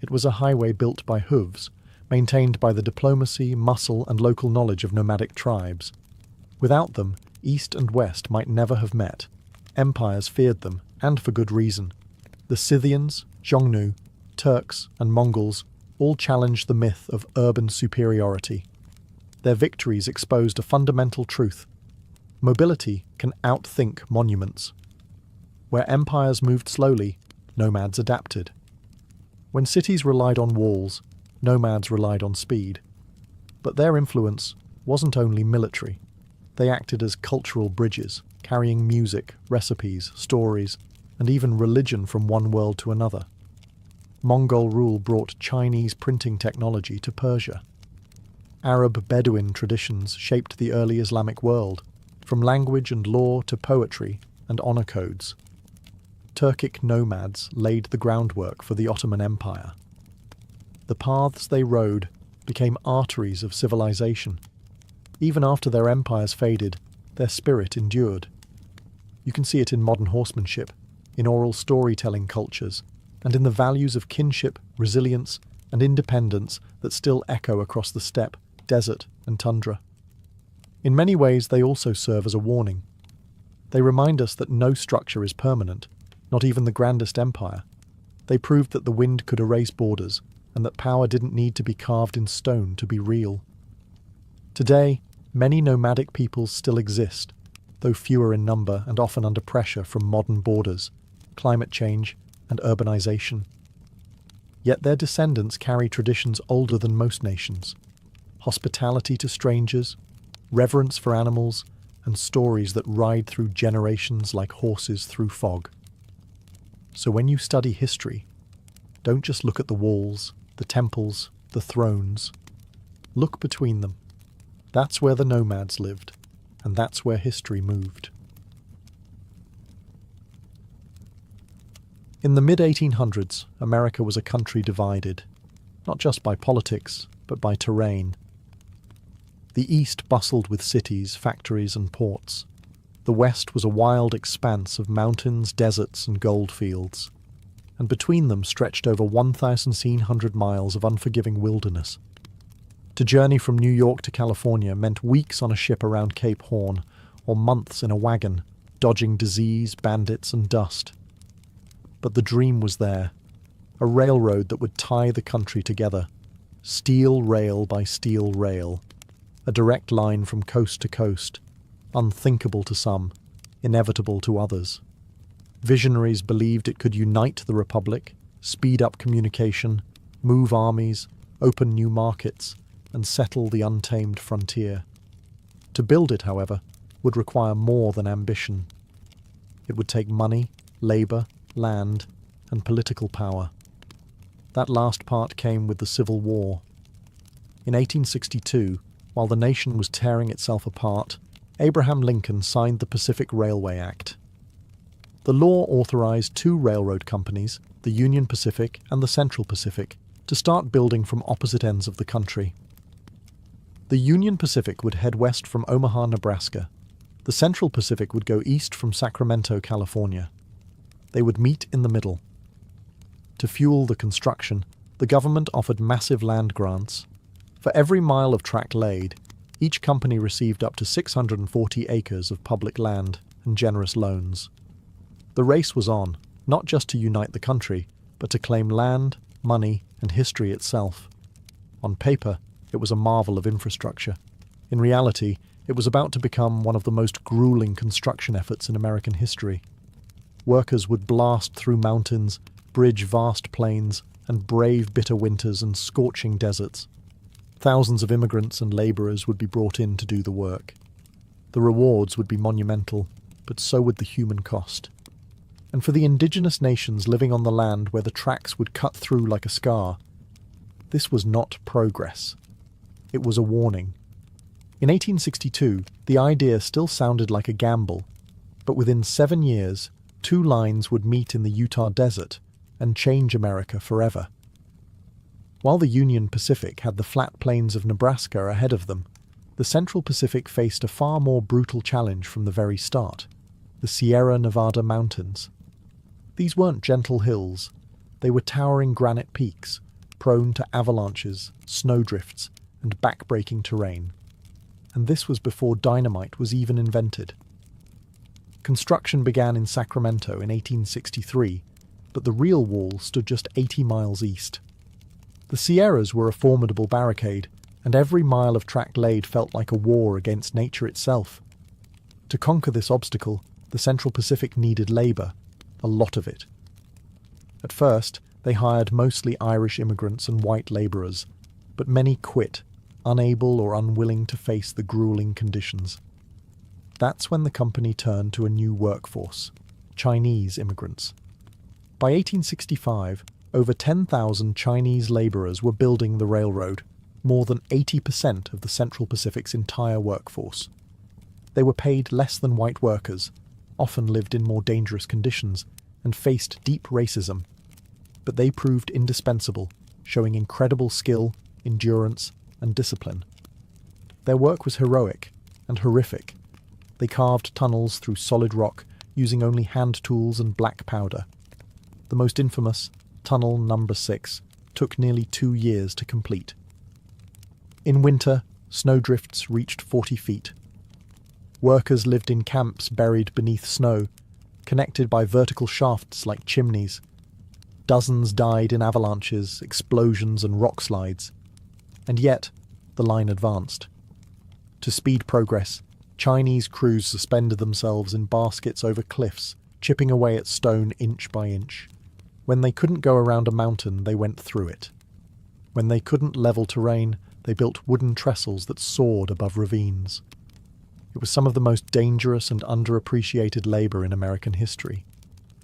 It was a highway built by hooves, maintained by the diplomacy, muscle, and local knowledge of nomadic tribes. Without them, East and West might never have met. Empires feared them, and for good reason. The Scythians, Xiongnu, Turks, and Mongols all challenged the myth of urban superiority. Their victories exposed a fundamental truth. Mobility can outthink monuments. Where empires moved slowly, nomads adapted. When cities relied on walls, nomads relied on speed. But their influence wasn't only military. They acted as cultural bridges, carrying music, recipes, stories, and even religion from one world to another. Mongol rule brought Chinese printing technology to Persia. Arab Bedouin traditions shaped the early Islamic world, from language and law to poetry and honor codes. Turkic nomads laid the groundwork for the Ottoman Empire. The paths they rode became arteries of civilization. Even after their empires faded, their spirit endured. You can see it in modern horsemanship, in oral storytelling cultures, and in the values of kinship, resilience, and independence that still echo across the steppe, desert, and tundra. In many ways, they also serve as a warning. They remind us that no structure is permanent, not even the grandest empire. They proved that the wind could erase borders, and that power didn't need to be carved in stone to be real. Today, many nomadic peoples still exist, though fewer in number and often under pressure from modern borders, climate change, and urbanization. Yet their descendants carry traditions older than most nations: hospitality to strangers, reverence for animals, and stories that ride through generations like horses through fog. So when you study history, don't just look at the walls, the temples, the thrones. Look between them. That's where the nomads lived, and that's where history moved. In the mid-1800s, America was a country divided, not just by politics, but by terrain. The East bustled with cities, factories, and ports. The West was a wild expanse of mountains, deserts, and goldfields. And between them stretched over 1,700 miles of unforgiving wilderness. To journey from New York to California meant weeks on a ship around Cape Horn, or months in a wagon, dodging disease, bandits, and dust. But the dream was there, a railroad that would tie the country together, steel rail by steel rail, a direct line from coast to coast, unthinkable to some, inevitable to others. Visionaries believed it could unite the Republic, speed up communication, move armies, open new markets, and settle the untamed frontier. To build it, however, would require more than ambition. It would take money, labour, land, and political power. That last part came with the Civil War. In 1862, while the nation was tearing itself apart, Abraham Lincoln signed the Pacific Railway Act. The law authorized two railroad companies, the Union Pacific and the Central Pacific, to start building from opposite ends of the country. The Union Pacific would head west from Omaha, Nebraska. The Central Pacific would go east from Sacramento, California. They would meet in the middle. To fuel the construction, the government offered massive land grants. For every mile of track laid, each company received up to 640 acres of public land and generous loans. The race was on, not just to unite the country, but to claim land, money, and history itself. On paper, it was a marvel of infrastructure. In reality, it was about to become one of the most grueling construction efforts in American history. Workers would blast through mountains, bridge vast plains, and brave bitter winters and scorching deserts. Thousands of immigrants and labourers would be brought in to do the work. The rewards would be monumental, but so would the human cost. And for the indigenous nations living on the land where the tracks would cut through like a scar, this was not progress. It was a warning. In 1862, the idea still sounded like a gamble, but within 7 years, two lines would meet in the Utah desert and change America forever. While the Union Pacific had the flat plains of Nebraska ahead of them, the Central Pacific faced a far more brutal challenge from the very start: the Sierra Nevada mountains. These weren't gentle hills. They were towering granite peaks, prone to avalanches, snowdrifts, and back-breaking terrain. And this was before dynamite was even invented. Construction began in Sacramento in 1863, but the real wall stood just 80 miles east. The Sierras were a formidable barricade, and every mile of track laid felt like a war against nature itself. To conquer this obstacle, the Central Pacific needed labour, a lot of it. At first, they hired mostly Irish immigrants and white labourers, but many quit, unable or unwilling to face the grueling conditions. That's when the company turned to a new workforce: Chinese immigrants. By 1865, over 10,000 Chinese labourers were building the railroad, more than 80% of the Central Pacific's entire workforce. They were paid less than white workers, often lived in more dangerous conditions, and faced deep racism, but they proved indispensable, showing incredible skill, endurance, and discipline. Their work was heroic and horrific. They carved tunnels through solid rock using only hand tools and black powder. The most infamous, Tunnel Number 6, took nearly 2 years to complete. In winter, snowdrifts reached 40 feet. Workers lived in camps buried beneath snow, connected by vertical shafts like chimneys. Dozens died in avalanches, explosions, and rock slides. And yet, the line advanced. To speed progress, Chinese crews suspended themselves in baskets over cliffs, chipping away at stone inch by inch. When they couldn't go around a mountain, they went through it. When they couldn't level terrain, they built wooden trestles that soared above ravines. It was some of the most dangerous and underappreciated labor in American history.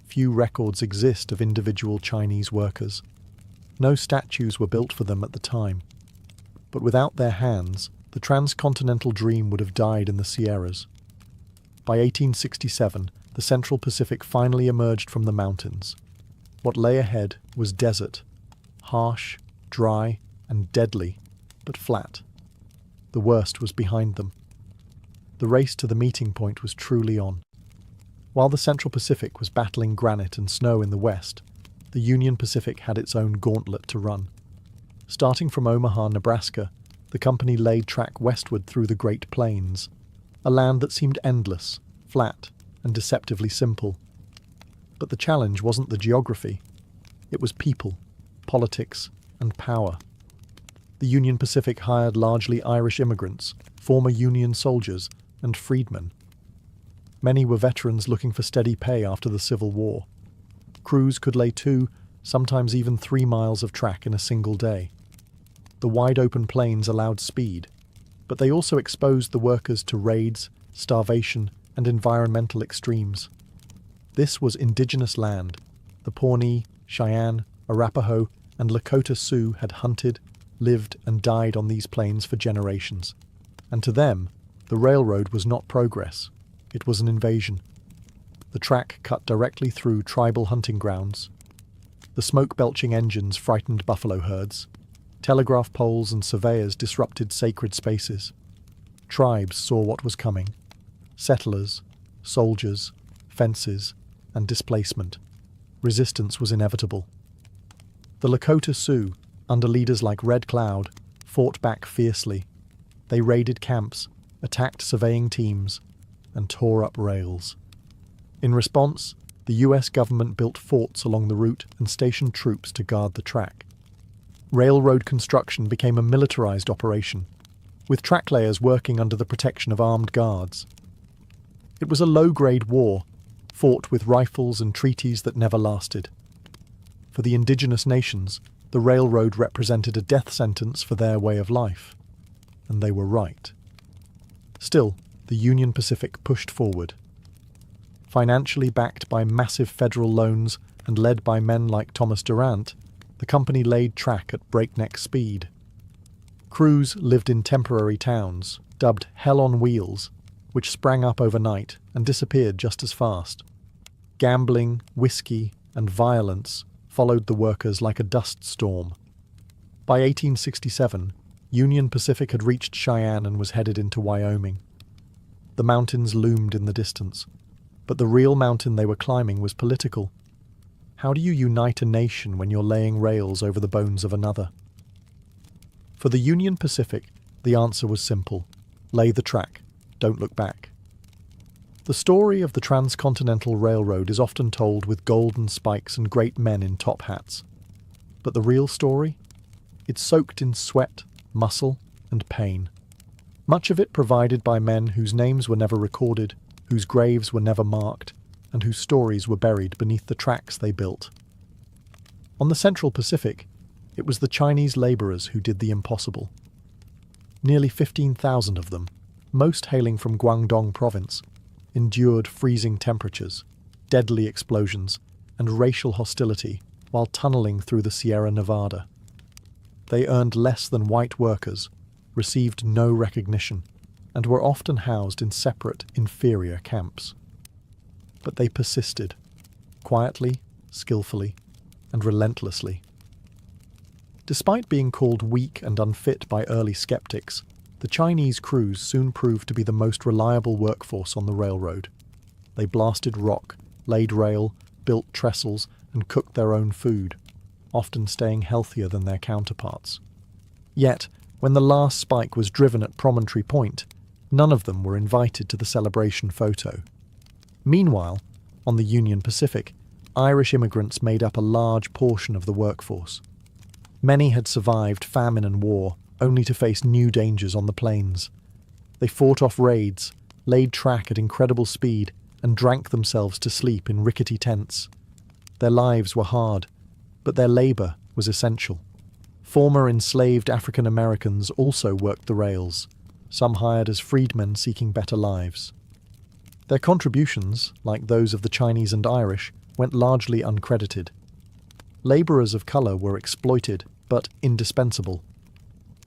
Few records exist of individual Chinese workers. No statues were built for them at the time. But without their hands, the transcontinental dream would have died in the Sierras. By 1867, the Central Pacific finally emerged from the mountains. What lay ahead was desert, harsh, dry, and deadly, but flat. The worst was behind them. The race to the meeting point was truly on. While the Central Pacific was battling granite and snow in the west, the Union Pacific had its own gauntlet to run. Starting from Omaha, Nebraska, the company laid track westward through the Great Plains, a land that seemed endless, flat, and deceptively simple. But the challenge wasn't the geography. It was people, politics, and power. The Union Pacific hired largely Irish immigrants, former Union soldiers, and freedmen. Many were veterans looking for steady pay after the Civil War. Crews could lay 2, sometimes even 3 miles of track in a single day. The wide-open plains allowed speed, but they also exposed the workers to raids, starvation, and environmental extremes. This was indigenous land. The Pawnee, Cheyenne, Arapaho, and Lakota Sioux had hunted, lived, and died on these plains for generations. And to them, the railroad was not progress. It was an invasion. The track cut directly through tribal hunting grounds. The smoke-belching engines frightened buffalo herds. Telegraph poles and surveyors disrupted sacred spaces. Tribes saw what was coming. Settlers, soldiers, fences, and displacement. Resistance was inevitable. The Lakota Sioux, under leaders like Red Cloud, fought back fiercely. They raided camps, attacked surveying teams, and tore up rails. In response, the US government built forts along the route and stationed troops to guard the track. Railroad construction became a militarized operation, with track layers working under the protection of armed guards. It was a low-grade war, fought with rifles and treaties that never lasted. For the indigenous nations, the railroad represented a death sentence for their way of life. And they were right. Still, the Union Pacific pushed forward. Financially backed by massive federal loans and led by men like Thomas Durant, the company laid track at breakneck speed. Crews lived in temporary towns, dubbed Hell on Wheels, which sprang up overnight and disappeared just as fast. Gambling, whiskey, and violence followed the workers like a dust storm. By 1867, Union Pacific had reached Cheyenne and was headed into Wyoming. The mountains loomed in the distance, but the real mountain they were climbing was political. How do you unite a nation when you're laying rails over the bones of another? For the Union Pacific, the answer was simple. Lay the track. Don't look back. The story of the Transcontinental Railroad is often told with golden spikes and great men in top hats. But the real story? It's soaked in sweat, muscle, and pain. Much of it provided by men whose names were never recorded, whose graves were never marked, and whose stories were buried beneath the tracks they built. On the Central Pacific, it was the Chinese laborers who did the impossible. Nearly 15,000 of them, most hailing from Guangdong province, endured freezing temperatures, deadly explosions, and racial hostility while tunneling through the Sierra Nevada. They earned less than white workers, received no recognition, and were often housed in separate, inferior camps. But they persisted. quietly, skillfully, and relentlessly. Despite being called weak and unfit by early skeptics, the Chinese crews soon proved to be the most reliable workforce on the railroad. They blasted rock, laid rail, built trestles, and cooked their own food, often staying healthier than their counterparts. Yet, when the last spike was driven at Promontory Point, none of them were invited to the celebration photo. Meanwhile, on the Union Pacific, Irish immigrants made up a large portion of the workforce. Many had survived famine and war, only to face new dangers on the plains. They fought off raids, laid track at incredible speed, and drank themselves to sleep in rickety tents. Their lives were hard, but their labour was essential. Former enslaved African Americans also worked the rails, some hired as freedmen seeking better lives. Their contributions, like those of the Chinese and Irish, went largely uncredited. Labourers of colour were exploited, but indispensable.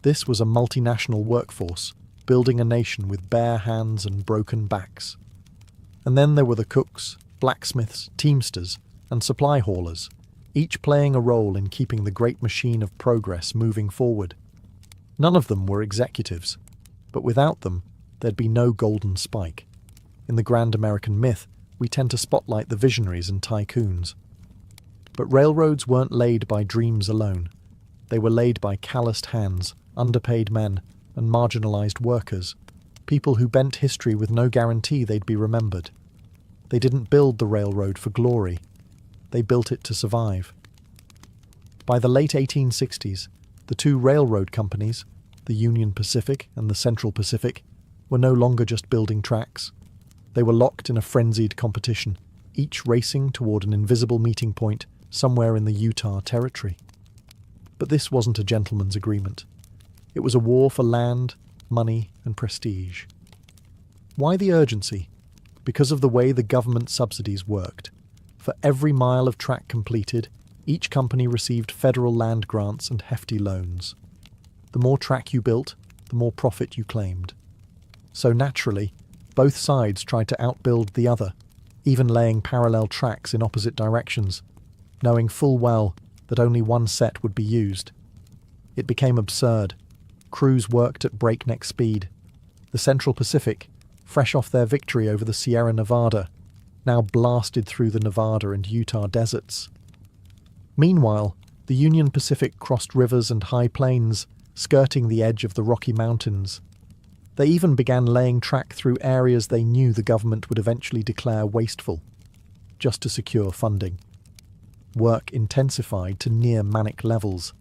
This was a multinational workforce, building a nation with bare hands and broken backs. And then there were the cooks, blacksmiths, teamsters, and supply haulers, each playing a role in keeping the great machine of progress moving forward. None of them were executives, but without them, there'd be no golden spike. In the grand American myth, we tend to spotlight the visionaries and tycoons. But railroads weren't laid by dreams alone. They were laid by calloused hands, underpaid men, and marginalized workers, people who bent history with no guarantee they'd be remembered. They didn't build the railroad for glory. They built it to survive. By the late 1860s, the two railroad companies, the Union Pacific and the Central Pacific, were no longer just building tracks. They were locked in a frenzied competition, each racing toward an invisible meeting point somewhere in the Utah Territory. But this wasn't a gentleman's agreement. It was a war for land, money, and prestige. Why the urgency? Because of the way the government subsidies worked. For every mile of track completed, each company received federal land grants and hefty loans. The more track you built, the more profit you claimed. So naturally, both sides tried to outbuild the other, even laying parallel tracks in opposite directions, knowing full well that only one set would be used. It became absurd. Crews worked at breakneck speed. The Central Pacific, fresh off their victory over the Sierra Nevada, now blasted through the Nevada and Utah deserts. Meanwhile, the Union Pacific crossed rivers and high plains, skirting the edge of the Rocky Mountains. They even began laying track through areas they knew the government would eventually declare wasteful, just to secure funding. Work intensified to near manic levels.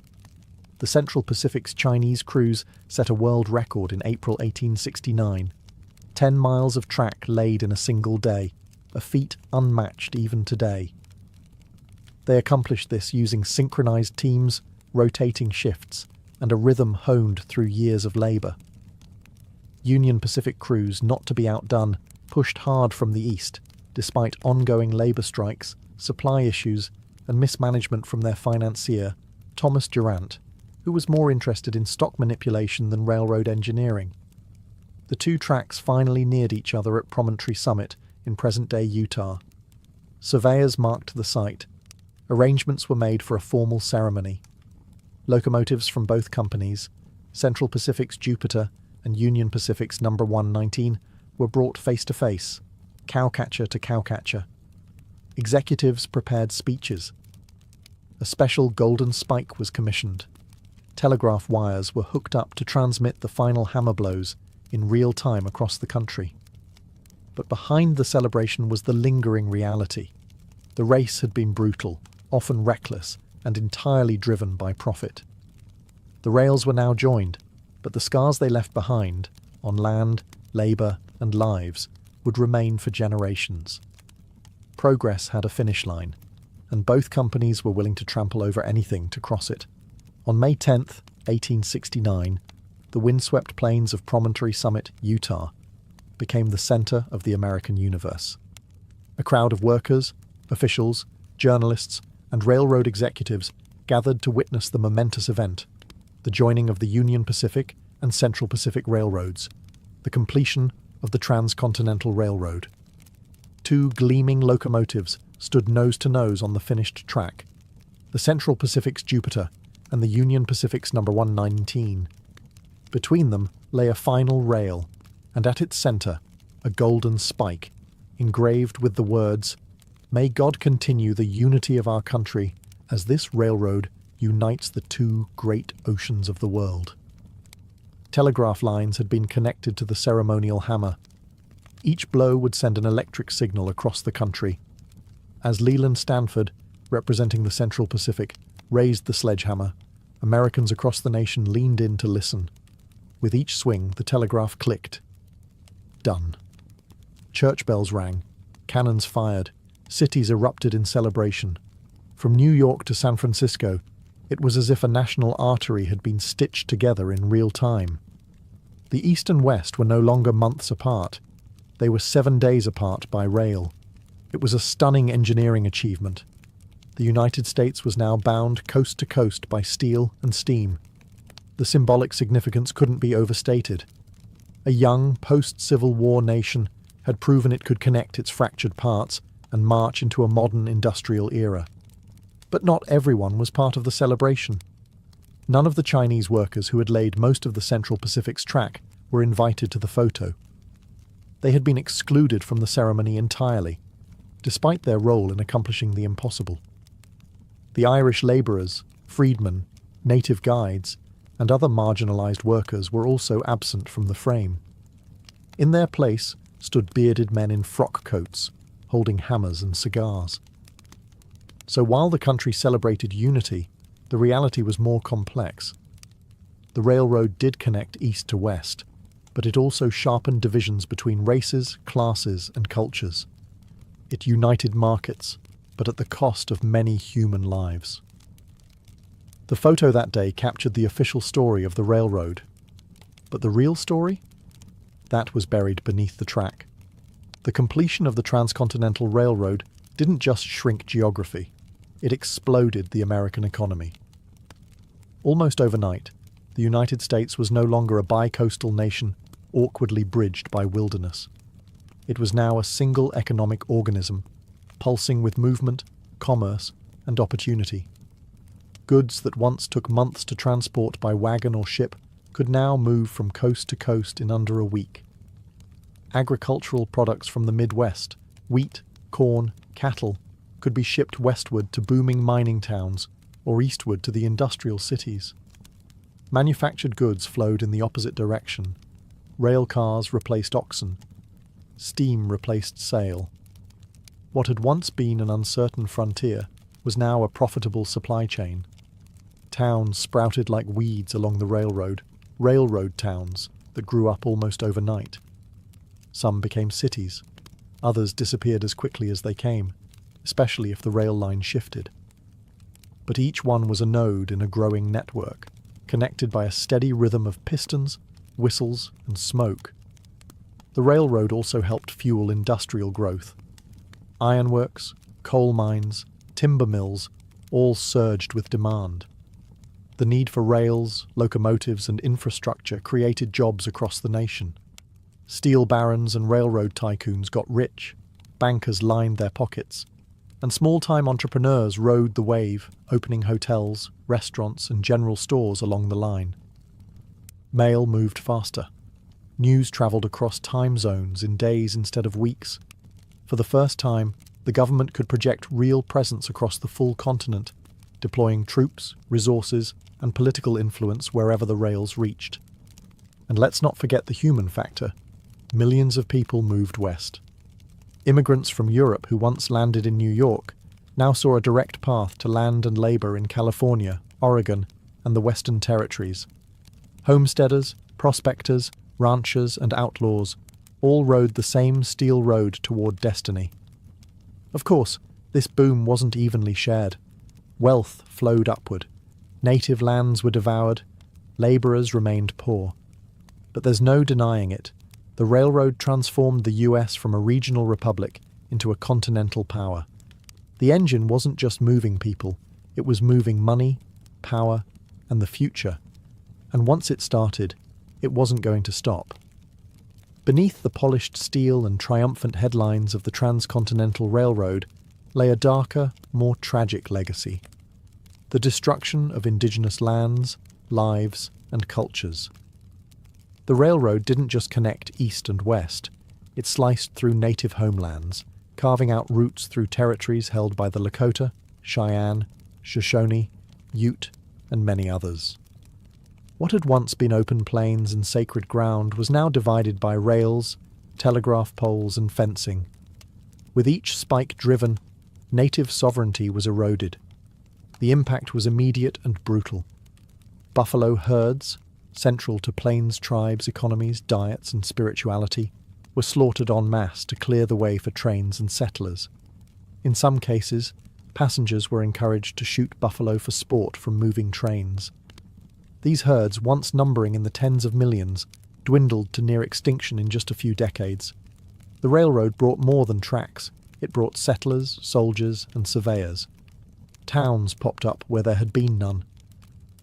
The Central Pacific's Chinese crews set a world record in April 1869. 10 miles of track laid in a single day, a feat unmatched even today. They accomplished this using synchronized teams, rotating shifts, and a rhythm honed through years of labour. Union Pacific crews, not to be outdone, pushed hard from the east, despite ongoing labour strikes, supply issues, and mismanagement from their financier, Thomas Durant, who was more interested in stock manipulation than railroad engineering. The two tracks finally neared each other at Promontory Summit in present-day Utah. Surveyors marked the site. Arrangements were made for a formal ceremony. Locomotives from both companies, Central Pacific's Jupiter and Union Pacific's No. 119, were brought face-to-face, cowcatcher to cowcatcher. Executives prepared speeches. A special golden spike was commissioned. Telegraph wires were hooked up to transmit the final hammer blows in real time across the country. But behind the celebration was the lingering reality. The race had been brutal, often reckless, and entirely driven by profit. The rails were now joined, but the scars they left behind, on land, labour, and lives, would remain for generations. Progress had a finish line, and both companies were willing to trample over anything to cross it. On May 10th, 1869, the windswept plains of Promontory Summit, Utah, became the centre of the American universe. A crowd of workers, officials, journalists, and railroad executives gathered to witness the momentous event, the joining of the Union Pacific and Central Pacific Railroads, the completion of the Transcontinental Railroad. Two gleaming locomotives stood nose to nose on the finished track, the Central Pacific's Jupiter and the Union Pacific's number 119. Between them lay a final rail, and at its centre, a golden spike, engraved with the words, "May God continue the unity of our country as this railroad unites the two great oceans of the world." Telegraph lines had been connected to the ceremonial hammer. Each blow would send an electric signal across the country. As Leland Stanford, representing the Central Pacific, raised the sledgehammer, Americans across the nation leaned in to listen. With each swing, the telegraph clicked. Done. Church bells rang, cannons fired, cities erupted in celebration. From New York to San Francisco, it was as if a national artery had been stitched together in real time. The East and West were no longer months apart. They were 7 days apart by rail. It was a stunning engineering achievement. The United States was now bound coast to coast by steel and steam. The symbolic significance couldn't be overstated. A young, post-Civil War nation had proven it could connect its fractured parts and march into a modern industrial era. But not everyone was part of the celebration. None of the Chinese workers who had laid most of the Central Pacific's track were invited to the photo. They had been excluded from the ceremony entirely, despite their role in accomplishing the impossible. The Irish labourers, freedmen, native guides, and other marginalised workers were also absent from the frame. In their place stood bearded men in frock coats, holding hammers and cigars. So while the country celebrated unity, the reality was more complex. The railroad did connect east to west, but it also sharpened divisions between races, classes, and cultures. It united markets, but at the cost of many human lives. The photo that day captured the official story of the railroad. But the real story? That was buried beneath the track. The completion of the Transcontinental Railroad didn't just shrink geography, it exploded the American economy. Almost overnight, the United States was no longer a bi-coastal nation awkwardly bridged by wilderness. It was now a single economic organism, pulsing with movement, commerce, and opportunity. Goods that once took months to transport by wagon or ship could now move from coast to coast in under a week. Agricultural products from the Midwest, wheat, corn, cattle, could be shipped westward to booming mining towns or eastward to the industrial cities. Manufactured goods flowed in the opposite direction. Rail cars replaced oxen. Steam replaced sail. What had once been an uncertain frontier was now a profitable supply chain. Towns sprouted like weeds along the railroad towns that grew up almost overnight. Some became cities. Others disappeared as quickly as they came, especially if the rail line shifted. But each one was a node in a growing network, connected by a steady rhythm of pistons, whistles, and smoke. The railroad also helped fuel industrial growth. Ironworks, coal mines, timber mills all surged with demand. The need for rails, locomotives, and infrastructure created jobs across the nation. Steel barons and railroad tycoons got rich, bankers lined their pockets, and small-time entrepreneurs rode the wave, opening hotels, restaurants, and general stores along the line. Mail moved faster. News travelled across time zones in days instead of weeks. For the first time, the government could project real presence across the full continent, deploying troops, resources, and political influence wherever the rails reached. And let's not forget the human factor. Millions of people moved west. Immigrants from Europe who once landed in New York now saw a direct path to land and labour in California, Oregon, and the Western Territories. Homesteaders, prospectors, ranchers, and outlaws all rode the same steel road toward destiny. Of course, this boom wasn't evenly shared. Wealth flowed upward. Native lands were devoured. Labourers remained poor. But there's no denying it. The railroad transformed the US from a regional republic into a continental power. The engine wasn't just moving people, it was moving money, power, and the future. And once it started, it wasn't going to stop. Beneath the polished steel and triumphant headlines of the Transcontinental Railroad lay a darker, more tragic legacy: the destruction of indigenous lands, lives, and cultures. The railroad didn't just connect east and west, it sliced through native homelands, carving out routes through territories held by the Lakota, Cheyenne, Shoshone, Ute, and many others. What had once been open plains and sacred ground was now divided by rails, telegraph poles, and fencing. With each spike driven, native sovereignty was eroded. The impact was immediate and brutal. Buffalo herds, central to plains tribes' economies, diets, and spirituality, were slaughtered en masse to clear the way for trains and settlers. In some cases, passengers were encouraged to shoot buffalo for sport from moving trains. These herds, once numbering in the tens of millions, dwindled to near extinction in just a few decades. The railroad brought more than tracks. It brought settlers, soldiers, and surveyors. Towns popped up where there had been none.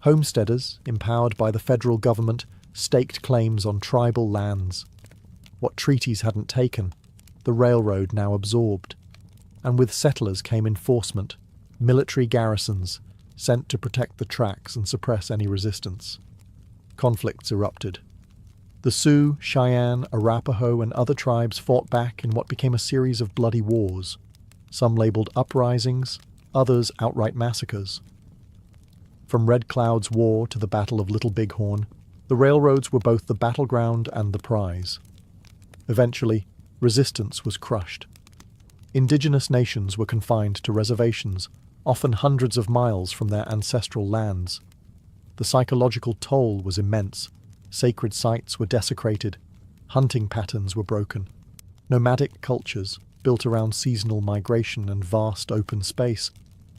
Homesteaders, empowered by the federal government, staked claims on tribal lands. What treaties hadn't taken, the railroad now absorbed. And with settlers came enforcement, military garrisons, sent to protect the tracks and suppress any resistance. Conflicts erupted. The Sioux, Cheyenne, Arapaho, and other tribes fought back in what became a series of bloody wars, some labelled uprisings, others outright massacres. From Red Cloud's War to the Battle of Little Bighorn, the railroads were both the battleground and the prize. Eventually, resistance was crushed. Indigenous nations were confined to reservations, often hundreds of miles from their ancestral lands. The psychological toll was immense. Sacred sites were desecrated. Hunting patterns were broken. Nomadic cultures, built around seasonal migration and vast open space,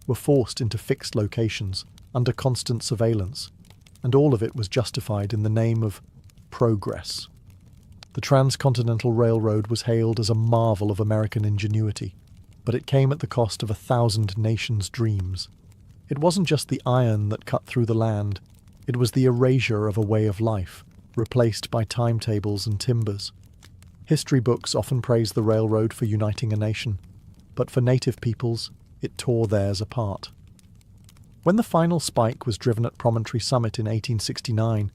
were forced into fixed locations, under constant surveillance, and all of it was justified in the name of progress. The Transcontinental Railroad was hailed as a marvel of American ingenuity, but it came at the cost of 1,000 nations' dreams. It wasn't just the iron that cut through the land, it was the erasure of a way of life, replaced by timetables and timbers. History books often praise the railroad for uniting a nation, but for native peoples, it tore theirs apart. When the final spike was driven at Promontory Summit in 1869,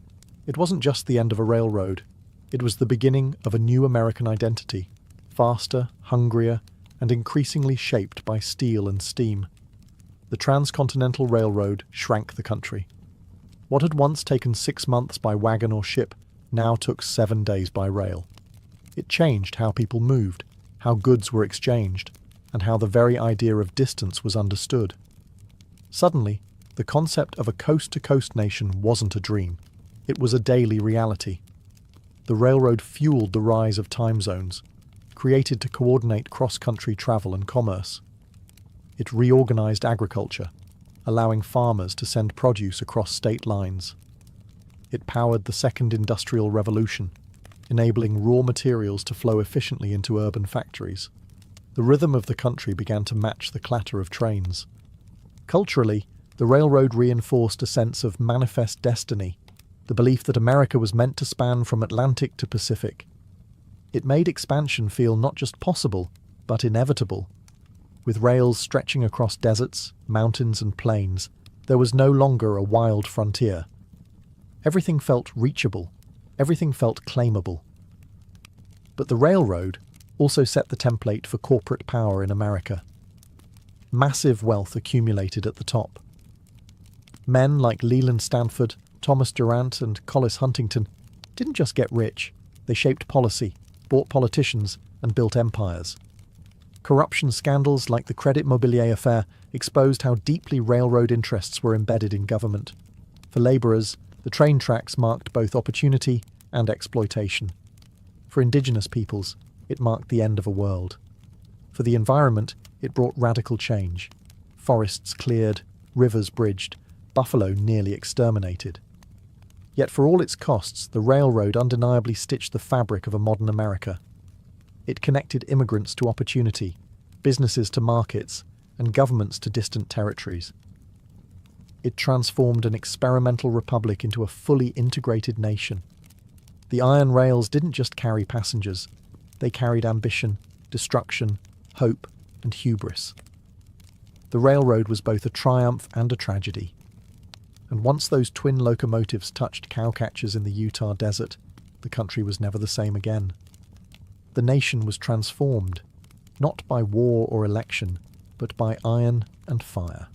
it wasn't just the end of a railroad, it was the beginning of a new American identity, faster, hungrier, and increasingly shaped by steel and steam. The Transcontinental Railroad shrank the country. What had once taken 6 months by wagon or ship now took 7 days by rail. It changed how people moved, how goods were exchanged, and how the very idea of distance was understood. Suddenly, the concept of a coast-to-coast nation wasn't a dream. It was a daily reality. The railroad fueled the rise of time zones, created to coordinate cross-country travel and commerce. It reorganized agriculture, allowing farmers to send produce across state lines. It powered the Second Industrial Revolution, enabling raw materials to flow efficiently into urban factories. The rhythm of the country began to match the clatter of trains. Culturally, the railroad reinforced a sense of manifest destiny, the belief that America was meant to span from Atlantic to Pacific. It made expansion feel not just possible, but inevitable. With rails stretching across deserts, mountains, and plains, there was no longer a wild frontier. Everything felt reachable, everything felt claimable. But the railroad also set the template for corporate power in America. Massive wealth accumulated at the top. Men like Leland Stanford, Thomas Durant, and Collis Huntington didn't just get rich, they shaped policy, bought politicians, and built empires. Corruption scandals like the Credit Mobilier affair exposed how deeply railroad interests were embedded in government. For labourers, the train tracks marked both opportunity and exploitation. For indigenous peoples, it marked the end of a world. For the environment, it brought radical change. Forests cleared, rivers bridged, buffalo nearly exterminated. Yet for all its costs, the railroad undeniably stitched the fabric of a modern America. It connected immigrants to opportunity, businesses to markets, and governments to distant territories. It transformed an experimental republic into a fully integrated nation. The iron rails didn't just carry passengers, they carried ambition, destruction, hope, and hubris. The railroad was both a triumph and a tragedy. And once those twin locomotives touched cowcatchers in the Utah desert, the country was never the same again. The nation was transformed, not by war or election, but by iron and fire.